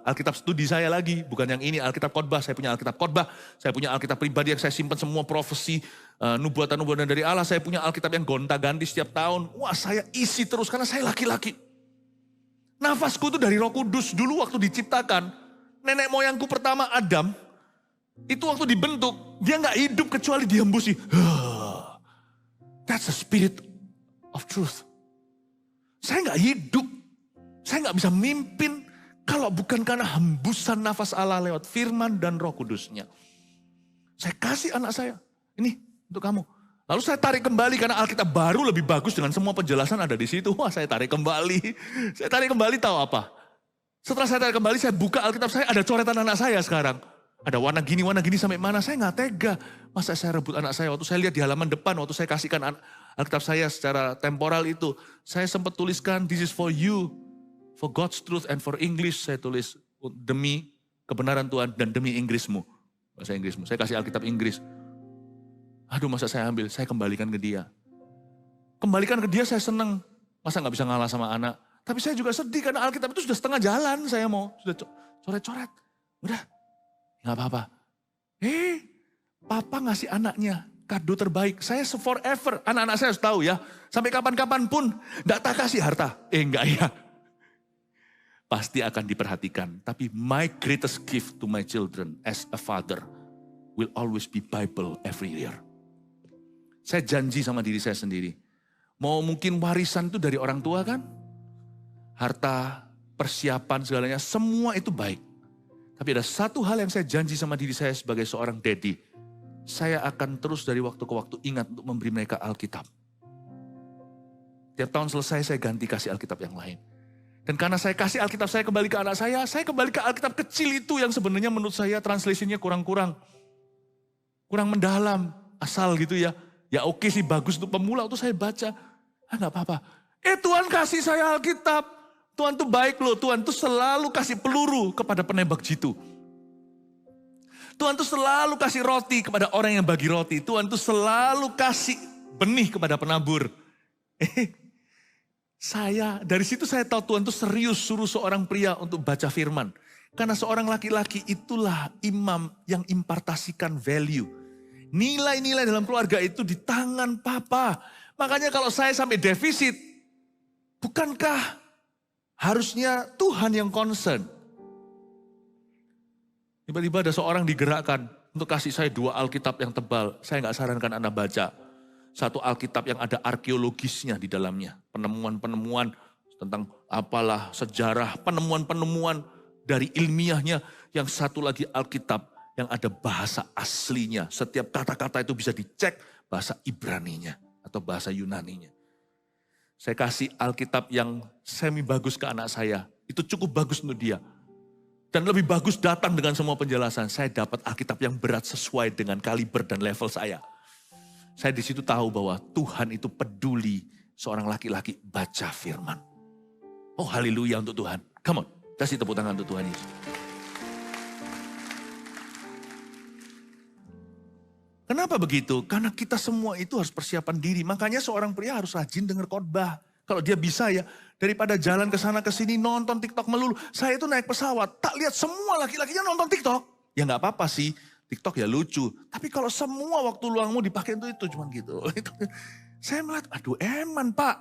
S1: Alkitab studi saya lagi, bukan yang ini, Alkitab khotbah. Saya punya Alkitab khotbah, saya punya Alkitab pribadi yang saya simpan semua profesi, nubuatan-nubuatan dari Allah. Saya punya Alkitab yang gonta-ganti setiap tahun. Wah, saya isi terus karena saya laki-laki. Nafasku itu dari Roh Kudus. Dulu waktu diciptakan, nenek moyangku pertama Adam, itu waktu dibentuk, dia gak hidup kecuali dihembusi. That's the spirit of truth. Saya gak hidup, saya gak bisa mimpin, kalau bukan karena hembusan nafas Allah lewat firman dan Roh Kudusnya. Saya kasih anak saya, ini untuk kamu. Lalu saya tarik kembali karena Alkitab baru lebih bagus dengan semua penjelasan ada di situ. Wah, saya tarik kembali. Saya tarik kembali tahu apa? Setelah saya tarik kembali, saya buka Alkitab saya, ada coretan anak saya sekarang. Ada warna gini sampai mana, saya gak tega. Masa saya rebut anak saya, waktu saya lihat di halaman depan, waktu saya kasihkan Alkitab saya secara temporal itu. Saya sempat tuliskan, this is for you. For God's truth and for English, saya tulis demi kebenaran Tuhan dan demi Inggrismu. Bahasa Inggrismu, saya kasih Alkitab Inggris. Aduh, masa saya ambil, saya kembalikan ke dia. Kembalikan ke dia saya senang. Masa gak bisa ngalah sama anak. Tapi saya juga sedih karena Alkitab itu sudah setengah jalan saya mau. Sudah coret-coret. Udah, gak apa-apa. Papa ngasih anaknya kado terbaik. Saya forever, anak-anak saya harus tahu ya. Sampai kapan-kapan pun, gak tak kasih harta. Enggak ya. Pasti akan diperhatikan. Tapi my greatest gift to my children as a father will always be Bible every year. Saya janji sama diri saya sendiri. Mau mungkin warisan itu dari orang tua kan? Harta, persiapan segalanya, semua itu baik. Tapi ada satu hal yang saya janji sama diri saya sebagai seorang daddy. Saya akan terus dari waktu ke waktu ingat untuk memberi mereka Alkitab. Tiap tahun selesai saya ganti kasih Alkitab yang lain. Dan karena saya kasih Alkitab saya kembali ke anak saya kembali ke Alkitab kecil itu yang sebenarnya menurut saya translation-nya kurang mendalam, asal gitu ya. Ya oke sih, bagus untuk pemula, itu saya baca. Gak apa-apa. Tuhan kasih saya Alkitab. Tuhan tuh baik loh, Tuhan tuh selalu kasih peluru kepada penembak jitu. Tuhan tuh selalu kasih roti kepada orang yang bagi roti. Tuhan tuh selalu kasih benih kepada penabur. Dari situ saya tahu Tuhan tuh serius suruh seorang pria untuk baca firman. Karena seorang laki-laki itulah imam yang impartasikan value. Nilai-nilai dalam keluarga itu di tangan papa. Makanya kalau saya sampai defisit, bukankah harusnya Tuhan yang concern? Tiba-tiba ada seorang digerakkan untuk kasih saya 2 Alkitab yang tebal. Saya nggak sarankan Anda baca. Satu Alkitab yang ada arkeologisnya di dalamnya. Penemuan-penemuan tentang apalah sejarah, penemuan-penemuan dari ilmiahnya. Yang satu lagi Alkitab yang ada bahasa aslinya. Setiap kata-kata itu bisa dicek bahasa Ibraninya atau bahasa Yunaninya. Saya kasih Alkitab yang semi bagus ke anak saya. Itu cukup bagus untuk dia. Dan lebih bagus datang dengan semua penjelasan. Saya dapat Alkitab yang berat sesuai dengan kaliber dan level saya. Saya di situ tahu bahwa Tuhan itu peduli seorang laki-laki baca firman. Oh haleluya untuk Tuhan. Come on, kasih tepuk tangan untuk Tuhan Yesus. Kenapa begitu? Karena kita semua itu harus persiapan diri. Makanya seorang pria harus rajin dengar khotbah. Kalau dia bisa ya, daripada jalan ke sana ke sini nonton TikTok melulu. Saya itu naik pesawat, tak lihat semua laki-lakinya nonton TikTok. Ya nggak apa-apa sih, TikTok ya lucu. Tapi kalau semua waktu luangmu dipakai untuk itu cuman gitu. Saya melihat, aduh eman Pak,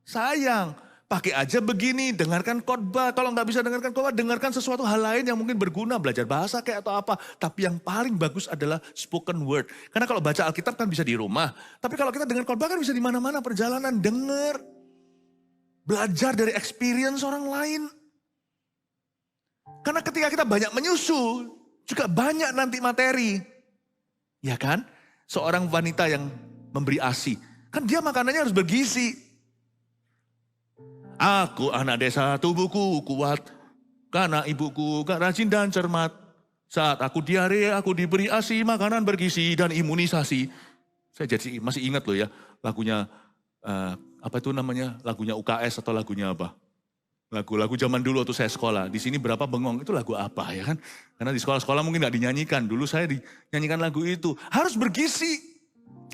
S1: sayang. Pakai aja begini, dengarkan khotbah. Kalau nggak bisa dengarkan khotbah, dengarkan sesuatu hal lain yang mungkin berguna. Belajar bahasa kayak atau apa. Tapi yang paling bagus adalah spoken word. Karena kalau baca Alkitab kan bisa di rumah. Tapi kalau kita dengar khotbah kan bisa di mana-mana perjalanan. Dengar. Belajar dari experience orang lain. Karena ketika kita banyak menyusu, juga banyak nanti materi. Ya kan? Seorang wanita yang memberi ASI. Kan dia makanannya harus bergizi. Aku anak desa, tubuhku kuat, karena ibuku gak rajin dan cermat. Saat aku diare, aku diberi ASI, makanan bergizi dan imunisasi. Saya jadi masih ingat loh ya, lagunya, apa itu namanya, lagunya UKS atau lagunya apa? Lagu-lagu zaman dulu waktu saya sekolah. Di sini berapa bengong, itu lagu apa ya kan? Karena di sekolah-sekolah mungkin gak dinyanyikan. Dulu saya dinyanyikan lagu itu. Harus bergizi,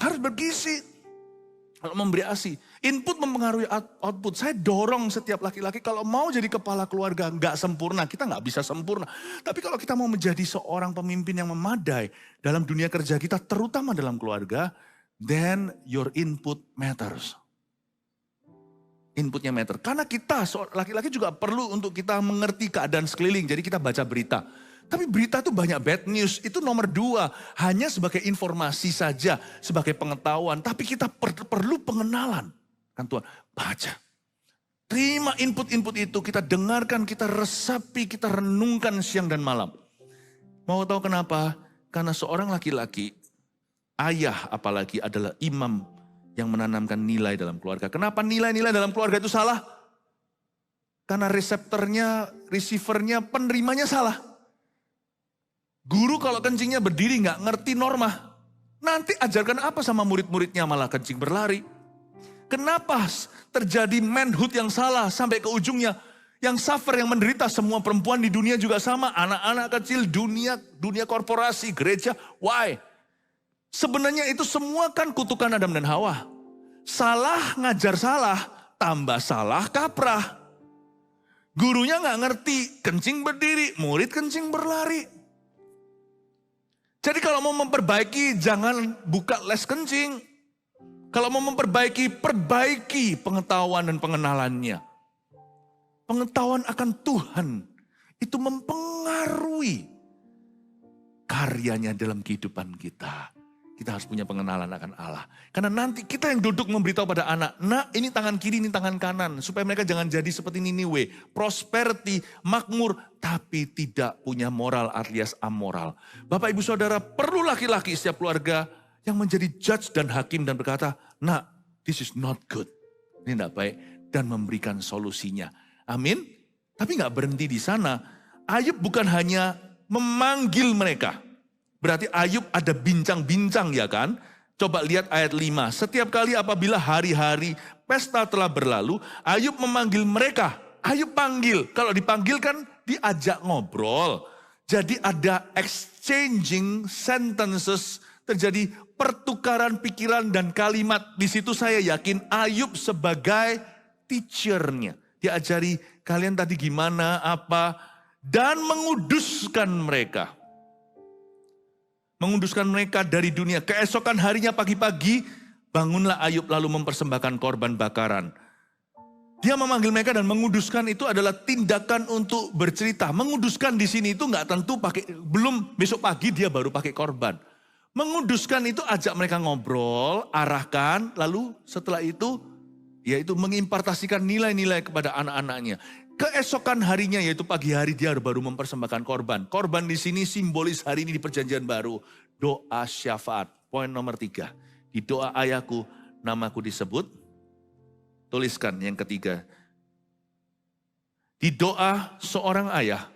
S1: harus bergizi. Kalau memberi ASI, input mempengaruhi output. Saya dorong setiap laki-laki kalau mau jadi kepala keluarga nggak sempurna, kita nggak bisa sempurna. Tapi kalau kita mau menjadi seorang pemimpin yang memadai dalam dunia kerja kita, terutama dalam keluarga, then your input matters. Inputnya matter. Karena kita laki-laki juga perlu untuk kita mengerti keadaan sekeliling. Jadi kita baca berita. Tapi berita itu banyak bad news, itu nomor 2. Hanya sebagai informasi saja, sebagai pengetahuan. Tapi kita perlu pengenalan. Kan Tuhan, baca. Terima input-input itu, kita dengarkan, kita resapi, kita renungkan siang dan malam. Mau tahu kenapa? Karena seorang laki-laki, ayah apalagi adalah imam yang menanamkan nilai dalam keluarga. Kenapa nilai-nilai dalam keluarga itu salah? Karena reseptornya, receivernya, penerimanya salah. Guru kalau kencingnya berdiri nggak ngerti norma. Nanti ajarkan apa sama murid-muridnya malah kencing berlari. Kenapa terjadi manhood yang salah sampai ke ujungnya? Yang suffer, yang menderita semua perempuan di dunia juga sama. Anak-anak kecil, dunia korporasi, gereja. Why? Sebenarnya itu semua kan kutukan Adam dan Hawa. Salah ngajar salah, tambah salah kaprah. Gurunya nggak ngerti, kencing berdiri, murid kencing berlari. Jadi kalau mau memperbaiki, jangan buka les kencing. Kalau mau memperbaiki, perbaiki pengetahuan dan pengenalannya. Pengetahuan akan Tuhan itu mempengaruhi karyanya dalam kehidupan kita. Kita harus punya pengenalan akan Allah. Karena nanti kita yang duduk memberitahu pada anak, nak ini tangan kiri, ini tangan kanan. Supaya mereka jangan jadi seperti Niniwe. Prosperity, makmur, tapi tidak punya moral alias amoral. Bapak ibu saudara, perlu laki-laki setiap keluarga yang menjadi judge dan hakim dan berkata, nak this is not good. Ini tidak baik. Dan memberikan solusinya. Amin. Tapi gak berhenti di sana. Ayub bukan hanya memanggil mereka. Berarti Ayub ada bincang-bincang ya kan. Coba lihat ayat 5. Setiap kali apabila hari-hari pesta telah berlalu, Ayub memanggil mereka. Ayub panggil. Kalau dipanggil kan diajak ngobrol. Jadi ada exchanging sentences. Terjadi pertukaran pikiran dan kalimat. Di situ saya yakin Ayub sebagai teachernya. Diajari kalian tadi gimana, apa. dan menguduskan mereka. Menguduskan mereka dari dunia. Keesokan harinya pagi-pagi, bangunlah Ayub lalu mempersembahkan korban bakaran. Dia memanggil mereka dan menguduskan itu adalah tindakan untuk bercerita. Menguduskan di sini itu nggak tentu belum besok pagi dia baru pakai korban. Menguduskan itu ajak mereka ngobrol, arahkan, lalu setelah itu yaitu mengimpartasikan nilai-nilai kepada anak-anaknya. Keesokan harinya yaitu pagi hari dia baru mempersembahkan korban. Korban di sini simbolis hari ini di perjanjian baru. Doa syafaat. Poin nomor 3. Di doa ayahku namaku disebut. Tuliskan yang ketiga. Di doa seorang ayah,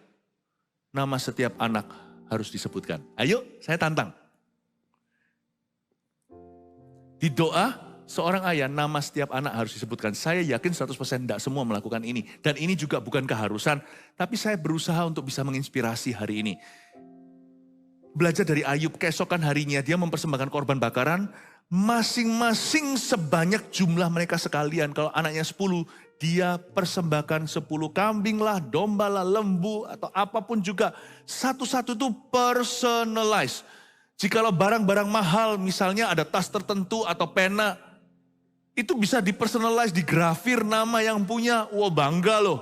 S1: nama setiap anak harus disebutkan. Ayo, saya tantang. Di doa seorang ayah, nama setiap anak harus disebutkan. Saya yakin 100% tidak semua melakukan ini. Dan ini juga bukan keharusan, tapi saya berusaha untuk bisa menginspirasi hari ini. Belajar dari Ayub, keesokan harinya dia mempersembahkan korban bakaran, masing-masing sebanyak jumlah mereka sekalian. Kalau anaknya 10, dia persembahkan 10 kambing lah, domba lah, lembu, atau apapun juga. Satu-satu itu personalized. Jikalau barang-barang mahal, misalnya ada tas tertentu atau pena, itu bisa dipersonalize, digrafir nama yang punya. Wah, bangga loh.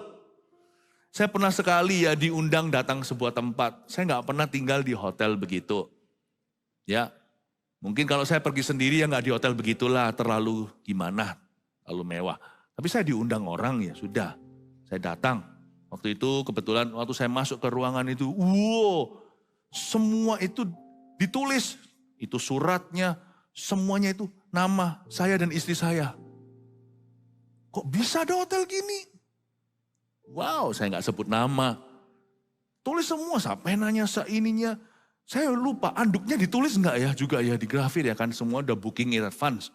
S1: Saya pernah sekali ya diundang datang sebuah tempat. Saya nggak pernah tinggal di hotel begitu. Ya, mungkin kalau saya pergi sendiri ya nggak di hotel begitulah, terlalu gimana, terlalu mewah. Tapi saya diundang orang ya sudah, saya datang. Waktu itu kebetulan waktu saya masuk ke ruangan itu, wow, semua itu ditulis. Itu suratnya, semuanya itu nama saya dan istri saya. Kok bisa ada hotel gini? Wow, saya nggak sebut nama. Tulis semua, penanya, ininya. Saya lupa, anduknya ditulis nggak ya juga ya, digrafir ya kan, semua udah booking in advance.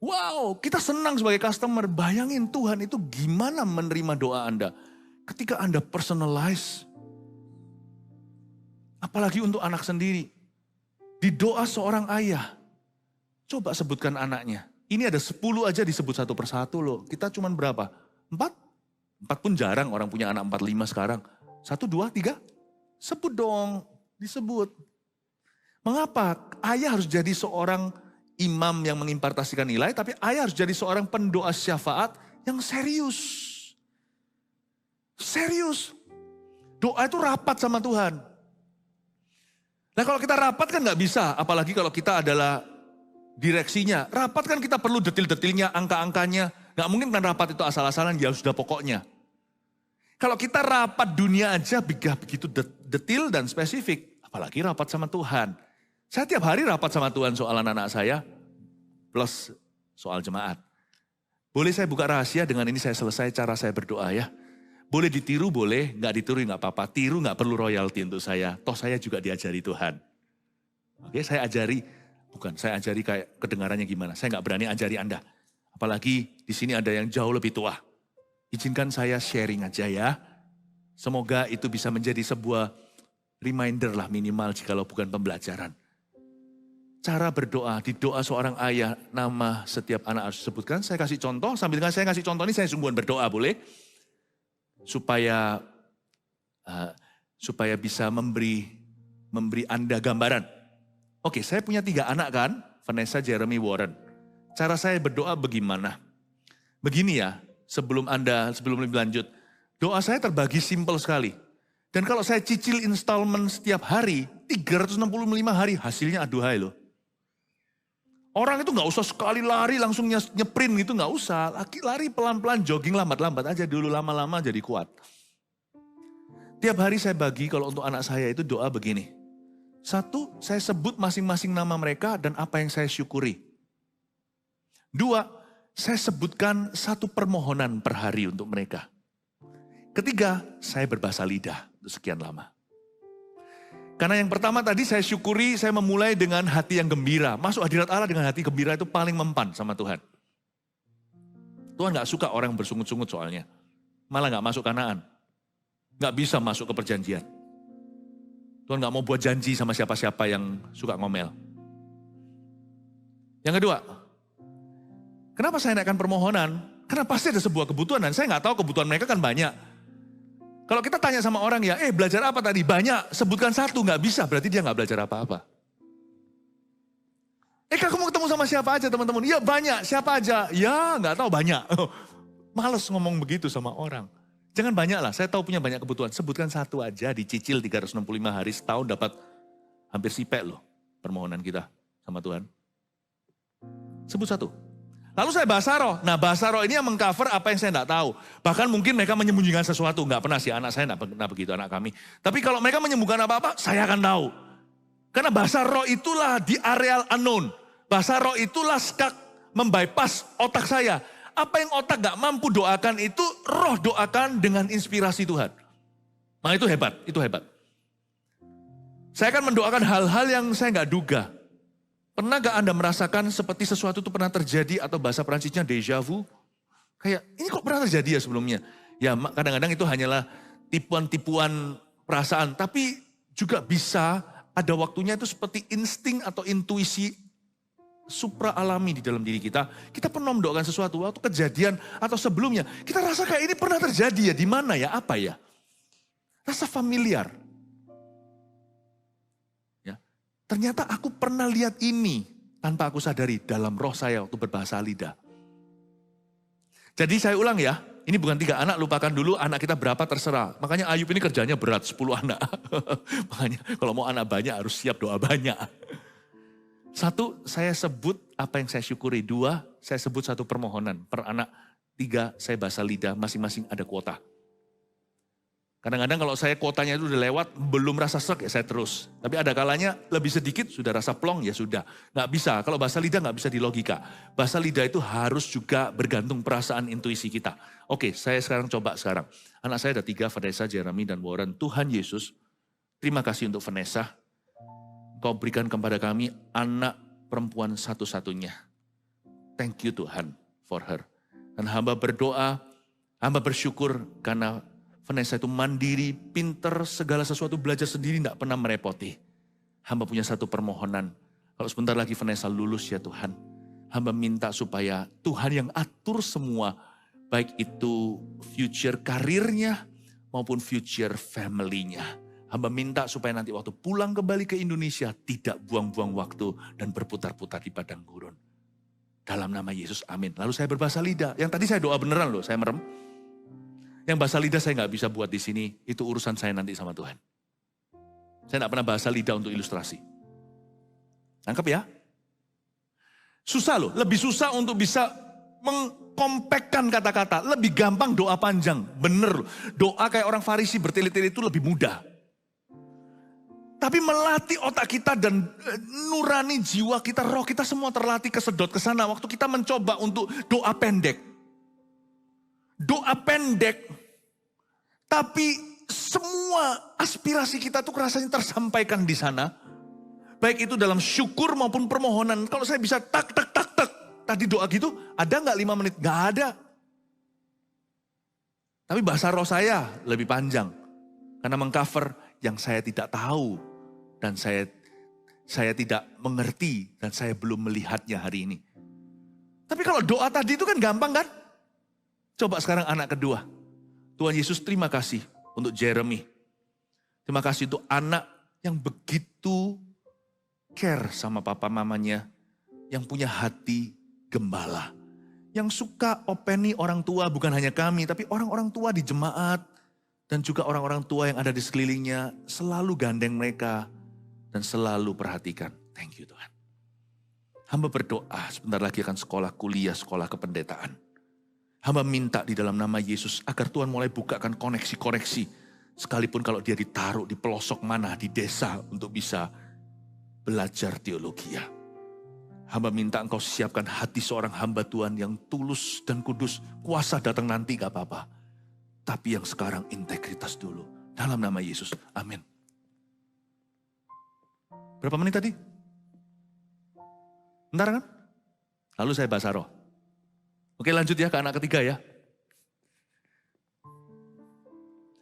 S1: Wow, kita senang sebagai customer. Bayangin Tuhan itu gimana menerima doa Anda. Ketika Anda personalize. Apalagi untuk anak sendiri. Di doa seorang ayah. Coba sebutkan anaknya. Ini ada 10 aja disebut satu persatu loh. Kita cuman berapa? 4? 4 pun jarang orang punya anak 4, 5 sekarang. 1, 2, 3? Sebut dong. Disebut. Mengapa? Ayah harus jadi seorang imam yang mengimpartasikan nilai, tapi ayah harus jadi seorang pendoa syafaat yang serius. Serius. Doa itu rapat sama Tuhan. Nah kalau kita rapat kan nggak bisa, apalagi kalau kita adalah direksinya. Rapat kan kita perlu detil-detilnya, angka-angkanya. Nggak mungkin kan rapat itu asal-asalan, ya sudah pokoknya. Kalau kita rapat dunia aja begitu detil dan spesifik, apalagi rapat sama Tuhan. Saya tiap hari rapat sama Tuhan soal anak-anak saya, plus soal jemaat. Boleh saya buka rahasia, dengan ini saya selesai cara saya berdoa ya. Boleh ditiru, boleh, nggak ditiru nggak apa-apa. Tiru nggak perlu royalti untuk saya, toh saya juga diajari Tuhan. Oke, saya ajari, saya ajari kayak kedengarannya gimana. Saya nggak berani ajari Anda. Apalagi di sini ada yang jauh lebih tua. Izinkan saya sharing aja ya. Semoga itu bisa menjadi sebuah reminder lah minimal jikalau bukan pembelajaran. Cara berdoa, di doa seorang ayah, nama setiap anak harus disebutkan. Saya kasih contoh, sambil saya kasih contoh ini saya sungguhan berdoa boleh? Supaya bisa memberi Anda gambaran. Oke, saya punya 3 anak kan, Vanessa, Jeremy, Warren. Cara saya berdoa bagaimana? Begini ya, sebelum lebih lanjut. Doa saya terbagi simpel sekali. Dan kalau saya cicil installment setiap hari, 365 hari hasilnya aduhai loh. Orang itu gak usah sekali lari langsung nyeprin gitu, gak usah. Lari pelan-pelan, jogging lambat-lambat aja dulu, lama-lama jadi kuat. Tiap hari saya bagi kalau untuk anak saya itu doa begini. 1, saya sebut masing-masing nama mereka dan apa yang saya syukuri. 2, saya sebutkan 1 permohonan per hari untuk mereka. 3, saya berbahasa lidah untuk sekian lama. Karena yang pertama tadi saya syukuri, saya memulai dengan hati yang gembira. Masuk hadirat Allah dengan hati gembira itu paling mempan sama Tuhan. Tuhan gak suka orang bersungut-sungut soalnya. Malah gak masuk Kanaan. Gak bisa masuk ke perjanjian. Tuhan gak mau buat janji sama siapa-siapa yang suka ngomel. Yang kedua, kenapa saya naikkan permohonan? Karena pasti ada sebuah kebutuhan dan saya gak tahu kebutuhan mereka kan banyak. Kalau kita tanya sama orang ya, belajar apa tadi? Banyak, sebutkan satu, nggak bisa, berarti dia nggak belajar apa-apa. Kamu ketemu sama siapa aja teman-teman? Ya banyak, siapa aja? Ya nggak tahu banyak. Males ngomong begitu sama orang. Jangan banyak lah, saya tahu punya banyak kebutuhan. Sebutkan satu aja, dicicil 365 hari, setahun dapat hampir sipek loh permohonan kita sama Tuhan. Sebut satu. Lalu saya bahasa roh. Nah bahasa roh ini yang mengcover apa yang saya tidak tahu. Bahkan mungkin mereka menyembunyikan sesuatu. Nggak pernah sih, anak saya nggak pernah begitu, anak kami. Tapi kalau mereka menyembunyikan apa-apa, saya akan tahu. Karena bahasa roh itulah di areal unknown. Bahasa roh itulah skak membypass otak saya. Apa yang otak gak mampu doakan itu, roh doakan dengan inspirasi Tuhan. Nah itu hebat, itu hebat. Saya akan mendoakan hal-hal yang saya gak duga. Pernah gak Anda merasakan seperti sesuatu itu pernah terjadi atau bahasa Prancisnya déjà vu? Kayak ini kok pernah terjadi ya sebelumnya? Ya kadang-kadang itu hanyalah tipuan-tipuan perasaan. Tapi juga bisa ada waktunya itu seperti insting atau intuisi supra alami di dalam diri kita. Kita pernah mendoakan sesuatu waktu kejadian atau sebelumnya. Kita rasa kayak ini pernah terjadi ya, di mana ya, apa ya? Rasa familiar. Ya. Ternyata aku pernah lihat ini tanpa aku sadari dalam roh saya waktu berbahasa lidah. Jadi saya ulang ya, ini bukan 3 anak, lupakan dulu anak kita berapa terserah. Makanya Ayub ini kerjanya berat, 10 anak. Makanya kalau mau anak banyak harus siap doa banyak. 1, saya sebut apa yang saya syukuri. 2, saya sebut satu permohonan per anak. 3, saya bahasa lidah, masing-masing ada kuota. Kadang-kadang kalau saya kuotanya itu udah lewat, belum rasa srek ya saya terus. Tapi ada kalanya lebih sedikit, sudah rasa plong ya sudah. Nggak bisa, kalau bahasa lidah nggak bisa di logika. Bahasa lidah itu harus juga bergantung perasaan intuisi kita. Oke, saya sekarang coba sekarang. Anak saya ada 3, Vanessa, Jeremy, dan Warren. Tuhan Yesus, terima kasih untuk Vanessa. Kau berikan kepada kami anak perempuan satu-satunya. Thank you Tuhan for her. Dan hamba berdoa, hamba bersyukur karena Vanessa itu mandiri, pinter, segala sesuatu belajar sendiri, tidak pernah merepoti. Hamba punya satu permohonan. Kalau sebentar lagi Vanessa lulus ya Tuhan. Hamba minta supaya Tuhan yang atur semua, baik itu future karirnya maupun future family-nya. Hamba minta supaya nanti waktu pulang kembali ke Indonesia tidak buang-buang waktu dan berputar-putar di padang gurun. Dalam nama Yesus, amin. Lalu saya berbahasa lidah. Yang tadi saya doa beneran loh, saya merem. Yang bahasa lidah saya nggak bisa buat di sini, itu urusan saya nanti sama Tuhan. Saya nggak pernah bahasa lidah untuk ilustrasi. Nangkep ya? Susah loh, lebih susah untuk bisa mengkompakkan kata-kata. Lebih gampang doa panjang, bener. Doa kayak orang Farisi bertele-tele itu lebih mudah. Tapi melatih otak kita dan nurani jiwa kita, roh kita semua terlatih kesedot ke sana. Waktu kita mencoba untuk doa pendek. Doa pendek. Tapi semua aspirasi kita tuh rasanya tersampaikan di sana. Baik itu dalam syukur maupun permohonan. Kalau saya bisa tak. Tadi doa gitu, ada nggak 5 menit? Nggak ada. Tapi bahasa roh saya lebih panjang. Karena mengcover yang saya tidak tahu dan saya tidak mengerti dan saya belum melihatnya hari ini. Tapi kalau doa tadi itu kan gampang kan? Coba sekarang anak kedua. Tuhan Yesus terima kasih untuk Jeremy. Terima kasih untuk anak yang begitu care sama papa mamanya. Yang punya hati gembala. Yang suka openi orang tua, bukan hanya kami tapi orang-orang tua di jemaat. Dan juga orang-orang tua yang ada di sekelilingnya selalu gandeng mereka dan selalu perhatikan. Thank you Tuhan. Hamba berdoa sebentar lagi akan sekolah kuliah, sekolah kependetaan. Hamba minta di dalam nama Yesus agar Tuhan mulai bukakan koneksi-koneksi. Sekalipun kalau dia ditaruh di pelosok mana di desa untuk bisa belajar teologi. Hamba minta engkau siapkan hati seorang hamba Tuhan yang tulus dan kudus. Kuasa datang nanti gak apa-apa. Tapi yang sekarang integritas dulu. Dalam nama Yesus. Amin. Berapa menit tadi? Bentar kan? Lalu saya bahasa roh. Oke lanjut ya ke anak ketiga ya.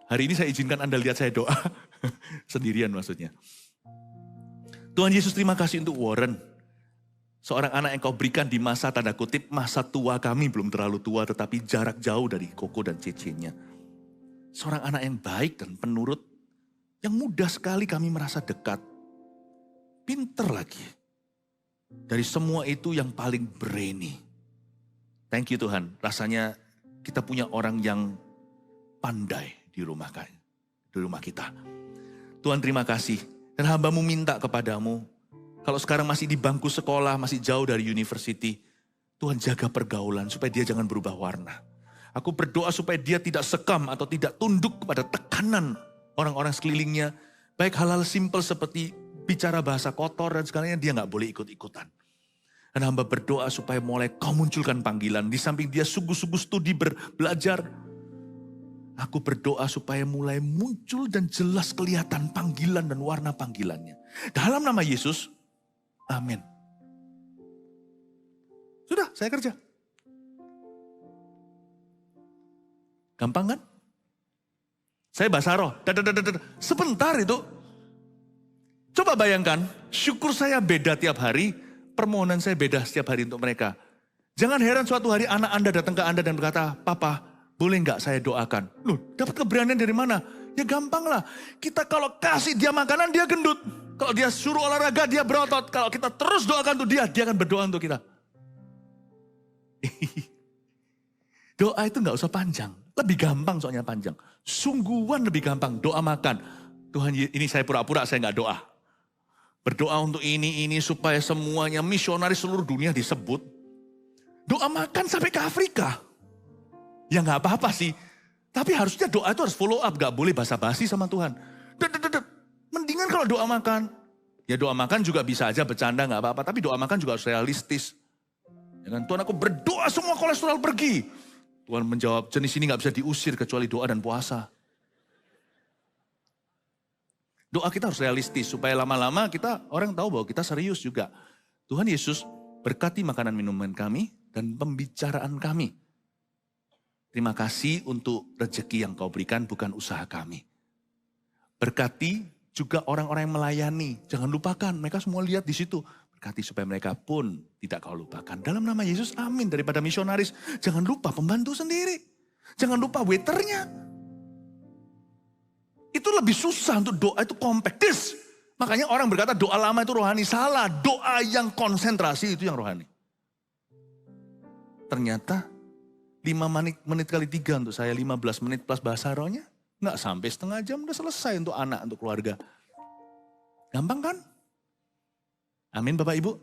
S1: Hari ini saya izinkan Anda lihat saya doa. Sendirian maksudnya. Tuhan Yesus terima kasih untuk Warren. Seorang anak yang kau berikan di masa tanda kutip masa tua kami belum terlalu tua tetapi jarak jauh dari Koko dan Cece-nya. seorang anak yang baik dan penurut, yang mudah sekali kami merasa dekat. Pinter lagi. Dari semua itu yang paling berani. Thank you Tuhan, rasanya kita punya orang yang pandai di rumah kita. Tuhan terima kasih. Dan hamba-Mu minta kepadamu, kalau sekarang masih di bangku sekolah, masih jauh dari university, Tuhan jaga pergaulan supaya dia jangan berubah warna. Aku berdoa supaya dia tidak sekam atau tidak tunduk kepada tekanan orang-orang sekelilingnya. Baik hal-hal simpel seperti bicara bahasa kotor dan segalanya, dia gak boleh ikut-ikutan. Dan hamba berdoa supaya mulai Kau munculkan panggilan. Di samping dia sungguh-sungguh studi belajar. Aku berdoa supaya mulai muncul dan jelas kelihatan panggilan dan warna panggilannya. Dalam nama Yesus, amin. Sudah, saya kerja. Gampang kan? Saya bahasa roh. Sebentar itu. Coba bayangkan, syukur saya beda tiap hari. Permohonan saya beda setiap hari untuk mereka. Jangan heran suatu hari anak Anda datang ke Anda dan berkata, Papa, boleh nggak saya doakan? Loh, dapat keberanian dari mana? Ya gampang lah. Kita kalau kasih dia makanan, dia gendut. Kalau dia suruh olahraga, dia berotot. Kalau kita terus doakan untuk dia akan berdoa untuk kita. Doa itu nggak usah panjang. Lebih gampang soalnya panjang. Sungguhan lebih gampang. Doa makan. Tuhan, ini saya pura-pura saya nggak doa. Berdoa untuk ini supaya semuanya misionaris seluruh dunia disebut. Doa makan sampai ke Afrika. Ya gak apa-apa sih. Tapi harusnya doa itu harus follow up. Gak boleh basa-basi sama Tuhan. Mendingan kalau doa makan. Ya doa makan juga bisa aja bercanda gak apa-apa. Tapi doa makan juga harus realistis. Ya kan? Tuhan aku berdoa semua kolesterol pergi. Tuhan menjawab jenis ini gak bisa diusir kecuali doa dan puasa. Doa kita harus realistis supaya lama-lama orang tahu bahwa kita serius juga. Tuhan Yesus berkati makanan minuman kami dan pembicaraan kami. Terima kasih untuk rezeki yang Kau berikan bukan usaha kami. Berkati juga orang-orang yang melayani. Jangan lupakan mereka semua lihat di situ. Berkati supaya mereka pun tidak Kau lupakan. Dalam nama Yesus amin. Daripada misionaris jangan lupa pembantu sendiri. Jangan lupa waiternya. Itu lebih susah untuk doa itu kompaktis. Makanya orang berkata doa lama itu rohani. Salah, doa yang konsentrasi itu yang rohani. Ternyata 5 menit kali 3 untuk saya, 15 menit plus bahasa rohnya. Nggak sampai setengah jam udah selesai untuk anak, untuk keluarga. Gampang kan? Amin Bapak Ibu.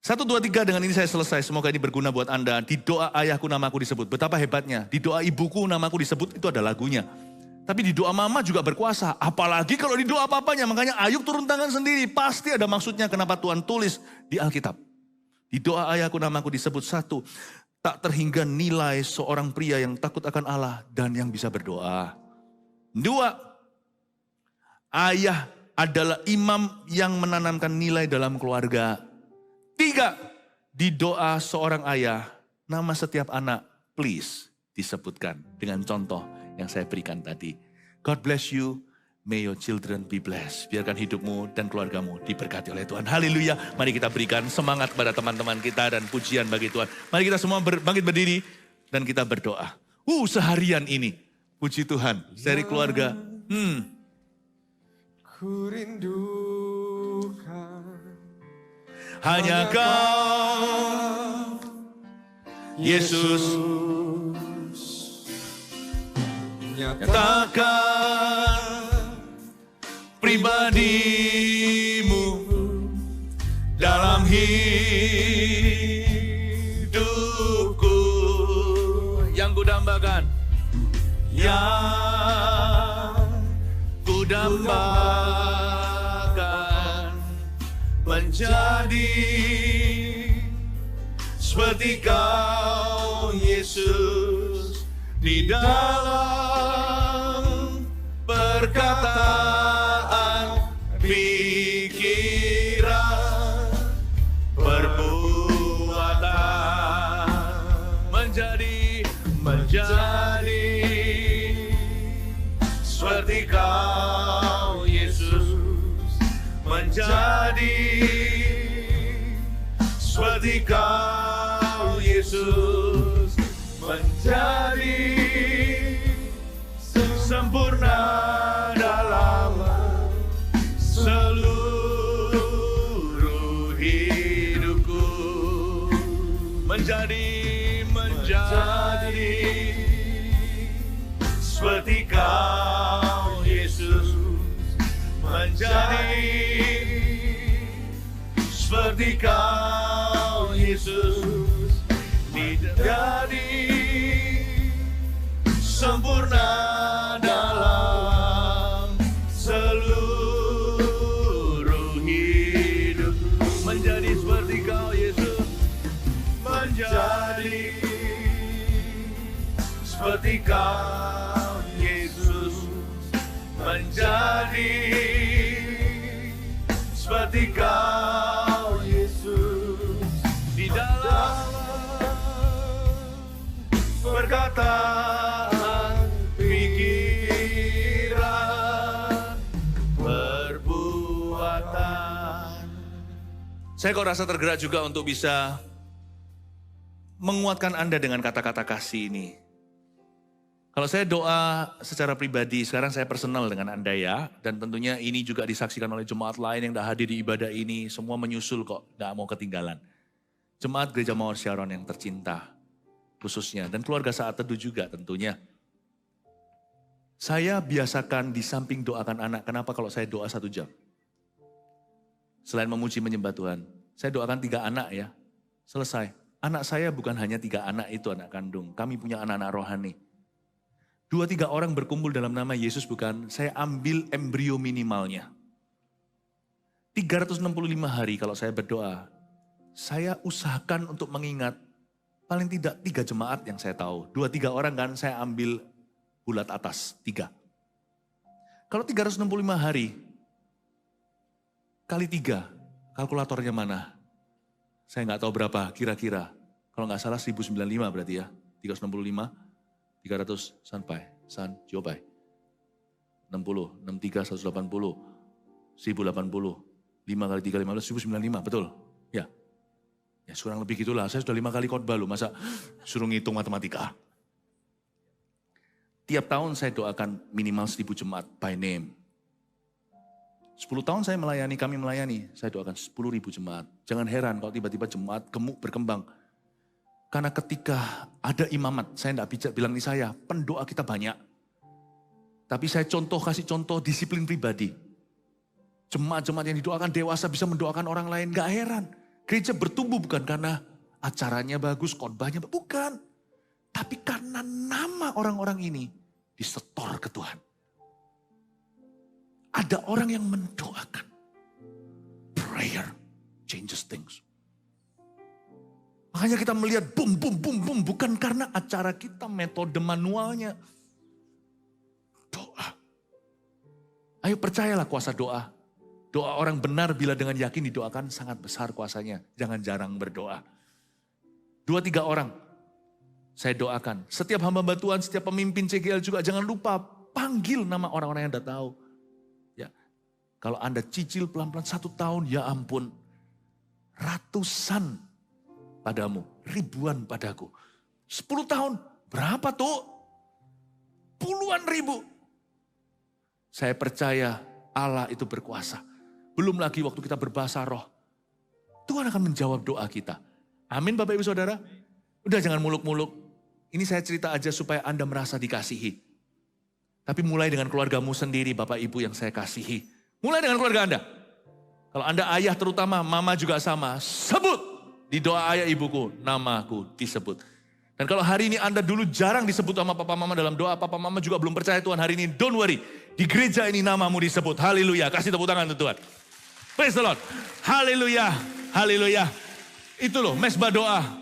S1: 1, 2, 3 dengan ini saya selesai. Semoga ini berguna buat Anda. Di doa ayahku namaku disebut. Betapa hebatnya. Di doa ibuku namaku disebut itu ada lagunya. Tapi di doa mama juga berkuasa. Apalagi kalau di doa papanya. Makanya Ayub turun tangan sendiri. Pasti ada maksudnya kenapa Tuhan tulis di Alkitab. Di doa ayahku namaku disebut 1. Tak terhingga nilai seorang pria yang takut akan Allah dan yang bisa berdoa. 2. Ayah adalah imam yang menanamkan nilai dalam keluarga. 3. Di doa seorang ayah, nama setiap anak please disebutkan dengan contoh yang saya berikan tadi. God bless you. May your children be blessed. Biarkan hidupmu dan keluargamu diberkati oleh Tuhan. Haleluya. Mari kita berikan semangat kepada teman-teman kita dan pujian bagi Tuhan. Mari kita semua bangkit berdiri dan kita berdoa. Seharian ini. Puji Tuhan. Dari keluarga.
S2: Ku rindukan
S1: hanya Kau, Yesus. Nyatakan pribadimu dalam hidupku. Yang ku dambakan, yang ku dambakan menjadi seperti Kau, Yesus, di dalam perkataan, pikiran, perbuatan, menjadi seperti Kau, Yesus, menjadi seperti Kau, Yesus, menjadi sempurna dalam seluruh hidupku. Menjadi seperti Kau Yesus, menjadi seperti Kau Yesus, menjadi sempurna dalam seluruh hidup. Menjadi seperti Kau Yesus, menjadi seperti Kau Yesus, menjadi seperti Kau Yesus, di dalam perkataan, pikiran, perbuatan. Saya kok rasa tergerak juga untuk bisa menguatkan Anda dengan kata-kata kasih ini. Kalau saya doa secara pribadi, sekarang saya personal dengan Anda ya. Dan tentunya ini juga disaksikan oleh jemaat lain yang sudah hadir di ibadah ini. Semua menyusul kok, gak mau ketinggalan. Jemaat Gereja Mawar Sharon yang tercinta khususnya. Dan keluarga Saat Teduh juga tentunya. Saya biasakan di samping doakan anak, kenapa kalau saya doa 1 jam? Selain memuji menyembah Tuhan, saya doakan 3 anak ya. Selesai. Anak saya bukan hanya 3 anak itu anak kandung. Kami punya anak-anak rohani. 2-3 orang berkumpul dalam nama Yesus bukan, saya ambil embrio minimalnya. 365 hari kalau saya berdoa, saya usahakan untuk mengingat paling tidak 3 jemaat yang saya tahu. 2-3 orang kan saya ambil bulat atas, 3. Kalau 365 hari, kali 3, kalkulatornya mana? Saya nggak tahu berapa kira-kira. Kalau nggak salah 1095 berarti ya, 365. 300 sampai, Jobai. 60, 63, 180, 1080, 5 kali 3, 15, 1095, betul? Ya. Ya kurang lebih gitulah, saya sudah 5 kali khotbah loh, masa suruh ngitung matematika. Tiap tahun saya doakan minimal 1000 jemaat by name. 10 tahun saya melayani, kami melayani, saya doakan 10.000 jemaat. Jangan heran kalau tiba-tiba jemaat gemuk berkembang. Karena ketika ada imamat, saya tidak bilang ini saya, pendoa kita banyak. Tapi saya kasih contoh disiplin pribadi. Jemaat-jemaat yang didoakan dewasa bisa mendoakan orang lain, gak heran. Gereja bertumbuh bukan karena acaranya bagus, khotbahnya bukan. Tapi karena nama orang-orang ini disetor ke Tuhan. Ada orang yang mendoakan. Prayer changes things. Makanya kita melihat boom, boom, boom, boom. Bukan karena acara kita, metode manualnya. Doa. Ayo percayalah kuasa doa. Doa orang benar bila dengan yakin didoakan sangat besar kuasanya. Jangan jarang berdoa. 2-3 orang saya doakan. Setiap hamba Tuhan, setiap pemimpin CGL juga jangan lupa panggil nama orang-orang yang Anda tahu. Ya, kalau Anda cicil pelan-pelan 1 tahun, ya ampun. Ratusan padamu, ribuan padaku. 10 tahun, berapa tuh? Puluhan ribu. Saya percaya Allah itu berkuasa. Belum lagi waktu kita berbahasa roh. Tuhan akan menjawab doa kita. Amin Bapak Ibu Saudara. Udah jangan muluk-muluk. Ini saya cerita aja supaya Anda merasa dikasihi. Tapi mulai dengan keluargamu sendiri Bapak Ibu yang saya kasihi. Mulai dengan keluarga Anda. Kalau Anda ayah terutama, mama juga sama. Sebut di doa ayah ibuku, namaku disebut. Dan kalau hari ini Anda dulu jarang disebut sama papa mama dalam doa, papa mama juga belum percaya Tuhan, hari ini don't worry. Di gereja ini namamu disebut. Haleluya. Kasih tepuk tangan untuk Tuhan. Praise the Lord. Haleluya. Haleluya. Itu loh, mesbah doa.